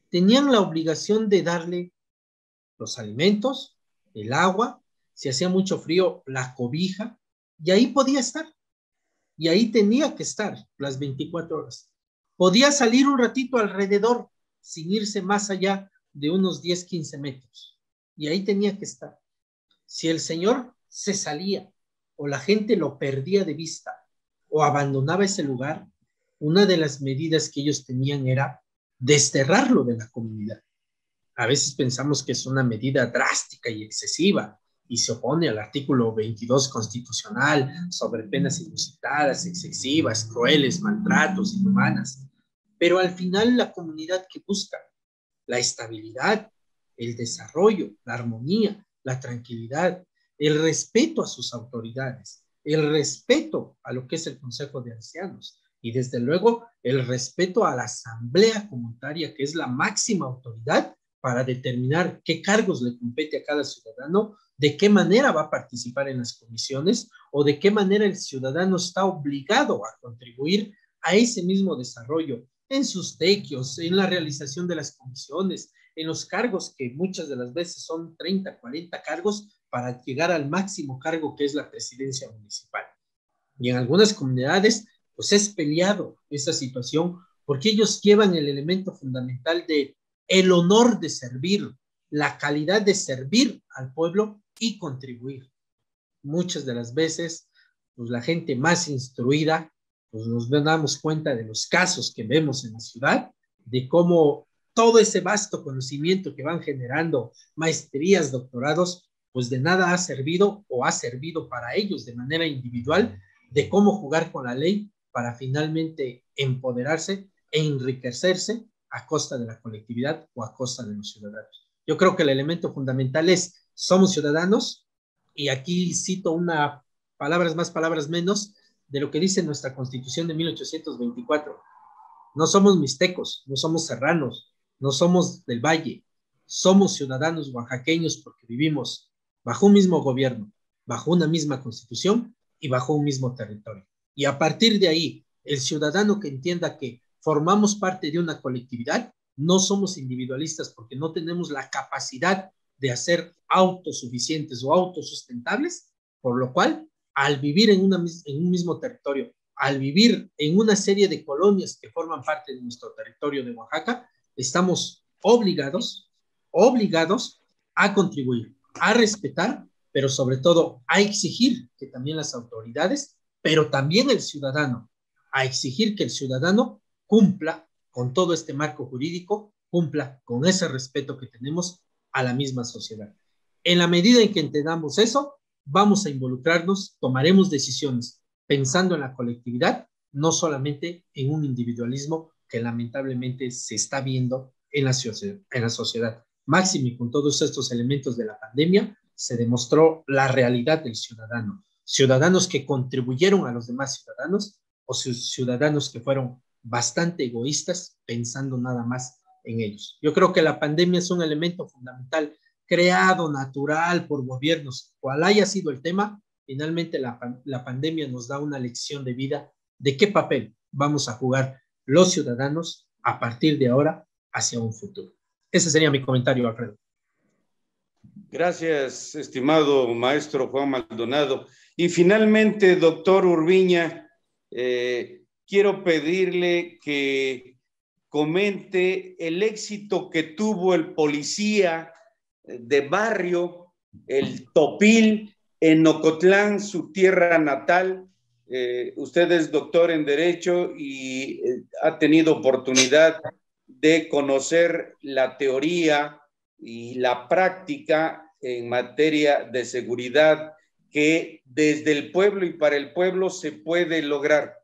tenían la obligación de darle los alimentos, el agua, si hacía mucho frío, la cobija, y ahí podía estar. Y ahí tenía que estar las 24 horas. Podía salir un ratito alrededor, sin irse más allá de unos 10, 15 metros. Y ahí tenía que estar. Si el señor se salía o la gente lo perdía de vista o abandonaba ese lugar, una de las medidas que ellos tenían era desterrarlo de la comunidad. A veces pensamos que es una medida drástica y excesiva y se opone al artículo 22 constitucional sobre penas inusitadas, excesivas, crueles, maltratos, inhumanas. Pero al final la comunidad que busca la estabilidad, el desarrollo, la armonía, la tranquilidad, el respeto a sus autoridades, el respeto a lo que es el Consejo de Ancianos y desde luego el respeto a la Asamblea Comunitaria, que es la máxima autoridad para determinar qué cargos le compete a cada ciudadano, de qué manera va a participar en las comisiones o de qué manera el ciudadano está obligado a contribuir a ese mismo desarrollo en sus tequios, en la realización de las comisiones, en los cargos que muchas de las veces son 30, 40 cargos para llegar al máximo cargo que es la presidencia municipal. Y en algunas comunidades, pues es peleado esa situación porque ellos llevan el elemento fundamental de el honor de servir, la calidad de servir al pueblo y contribuir. Muchas de las veces, pues la gente más instruida, pues nos damos cuenta de los casos que vemos en la ciudad, de cómo todo ese vasto conocimiento que van generando, maestrías, doctorados, pues de nada ha servido o ha servido para ellos de manera individual, de cómo jugar con la ley para finalmente empoderarse e enriquecerse a costa de la colectividad o a costa de los ciudadanos. Yo creo que el elemento fundamental es, somos ciudadanos, y aquí cito una palabras más, palabras menos, de lo que dice nuestra Constitución de 1824. No somos mixtecos, no somos serranos, no somos del Valle, somos ciudadanos oaxaqueños porque vivimos bajo un mismo gobierno, bajo una misma Constitución y bajo un mismo territorio. Y a partir de ahí, el ciudadano que entienda que formamos parte de una colectividad, no somos individualistas porque no tenemos la capacidad de hacer autosuficientes o autosustentables, por lo cual, al vivir en un mismo territorio, al vivir en una serie de colonias que forman parte de nuestro territorio de Oaxaca, estamos obligados a contribuir, a respetar, pero sobre todo a exigir que también las autoridades, pero también el ciudadano, a exigir que el ciudadano cumpla con todo este marco jurídico, cumpla con ese respeto que tenemos a la misma sociedad. En la medida en que entendamos eso, vamos a involucrarnos, tomaremos decisiones pensando en la colectividad, no solamente en un individualismo que lamentablemente se está viendo en la sociedad. Máximo, y con todos estos elementos de la pandemia, se demostró la realidad del ciudadano. Ciudadanos que contribuyeron a los demás ciudadanos o ciudadanos que fueron bastante egoístas pensando nada más en ellos. Yo creo que la pandemia es un elemento fundamental creado natural por gobiernos, cual haya sido el tema. Finalmente la pandemia nos da una lección de vida de qué papel vamos a jugar los ciudadanos a partir de ahora hacia un futuro. Ese sería mi comentario, Alfredo. Gracias, estimado maestro Juan Maldonado. Y finalmente, doctor Urbiña, quiero pedirle que comente el éxito que tuvo el policía de barrio, el Topil, en Ocotlán, su tierra natal. Usted es doctor en Derecho y ha tenido oportunidad de conocer la teoría y la práctica en materia de seguridad que desde el pueblo y para el pueblo se puede lograr.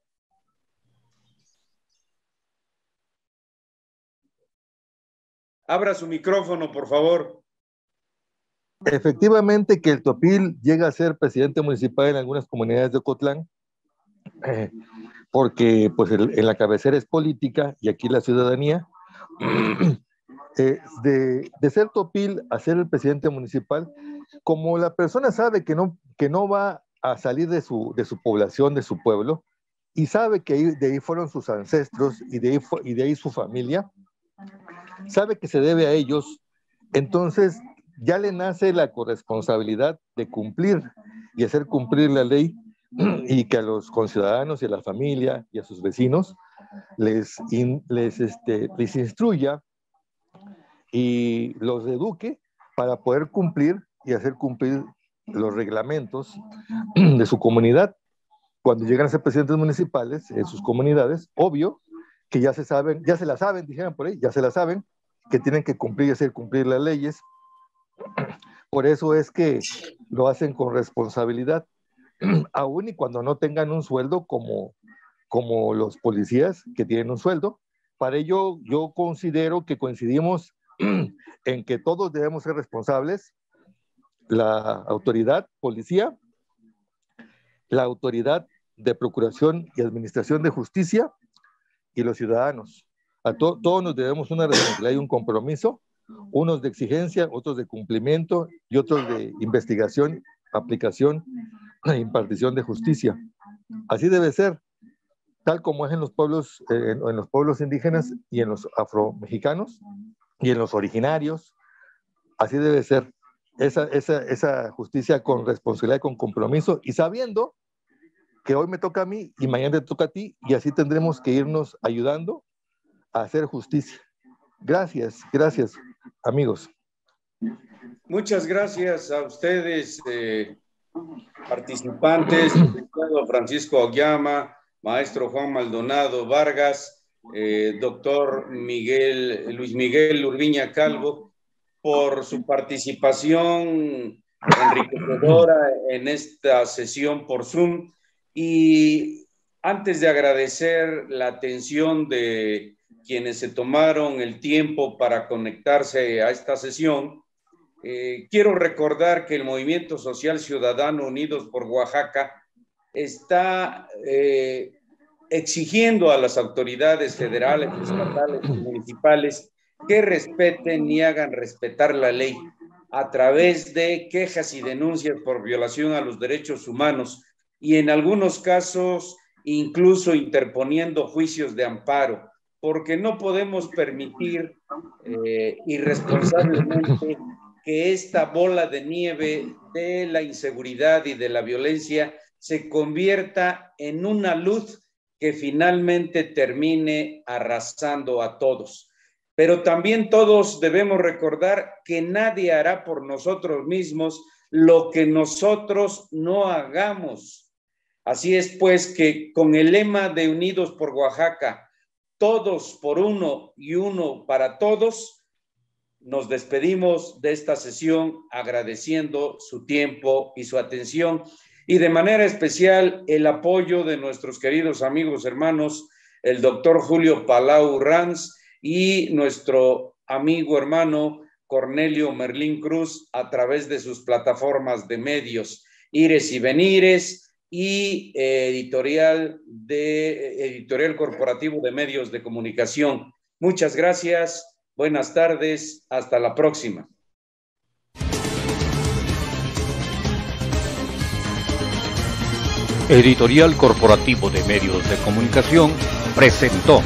Abra su micrófono, por favor. Efectivamente que el Topil llega a ser presidente municipal en algunas comunidades de Ocotlán, porque pues en la cabecera es política y aquí la ciudadanía. De ser Topil a ser el presidente municipal, como la persona sabe que no va a salir de su población, de su pueblo, y sabe que de ahí fueron sus ancestros y de ahí su familia, sabe que se debe a ellos, entonces ya le nace la corresponsabilidad de cumplir y hacer cumplir la ley, y que a los conciudadanos y a la familia y a sus vecinos les instruya y los eduque para poder cumplir y hacer cumplir los reglamentos de su comunidad. Cuando llegan a ser presidentes municipales en sus comunidades, obvio que ya se la saben, dijeron por ahí, ya se la saben, que tienen que cumplir y hacer cumplir las leyes. Por eso es que lo hacen con responsabilidad, aún y cuando no tengan un sueldo como los policías que tienen un sueldo. Para ello, yo considero que coincidimos en que todos debemos ser responsables, la autoridad policía, la autoridad de procuración y administración de justicia y los ciudadanos. A todos nos debemos una responsabilidad y un compromiso, unos de exigencia, otros de cumplimiento y otros de investigación, aplicación e impartición de justicia. Así debe ser, tal como es en los pueblos indígenas y en los afromexicanos y en los originarios. Así debe ser esa justicia con responsabilidad, con compromiso, y sabiendo que hoy me toca a mí y mañana te toca a ti, y así tendremos que irnos ayudando a hacer justicia. Gracias, amigos. Muchas gracias a ustedes, participantes, Francisco Aguiama, maestro Juan Maldonado Vargas, doctor Luis Miguel Urbiña Calvo, por su participación enriquecedora en esta sesión por Zoom. Y antes de agradecer la atención de quienes se tomaron el tiempo para conectarse a esta sesión, quiero recordar que el Movimiento Social Ciudadano Unidos por Oaxaca está exigiendo a las autoridades federales, estatales y municipales que respeten y hagan respetar la ley a través de quejas y denuncias por violación a los derechos humanos, y en algunos casos incluso interponiendo juicios de amparo, porque no podemos permitir irresponsablemente que esta bola de nieve de la inseguridad y de la violencia se convierta en una luz que finalmente termine arrasando a todos. Pero también todos debemos recordar que nadie hará por nosotros mismos lo que nosotros no hagamos. Así es pues que con el lema de Unidos por Oaxaca, todos por uno y uno para todos, nos despedimos de esta sesión agradeciendo su tiempo y su atención y de manera especial el apoyo de nuestros queridos amigos, hermanos, el doctor Julio Palau Ranz y nuestro amigo hermano Cornelio Merlín Cruz a través de sus plataformas de medios, Ires y Venires y editorial corporativo de medios de comunicación. Muchas gracias, buenas tardes, hasta la próxima. Editorial Corporativo de Medios de Comunicación presentó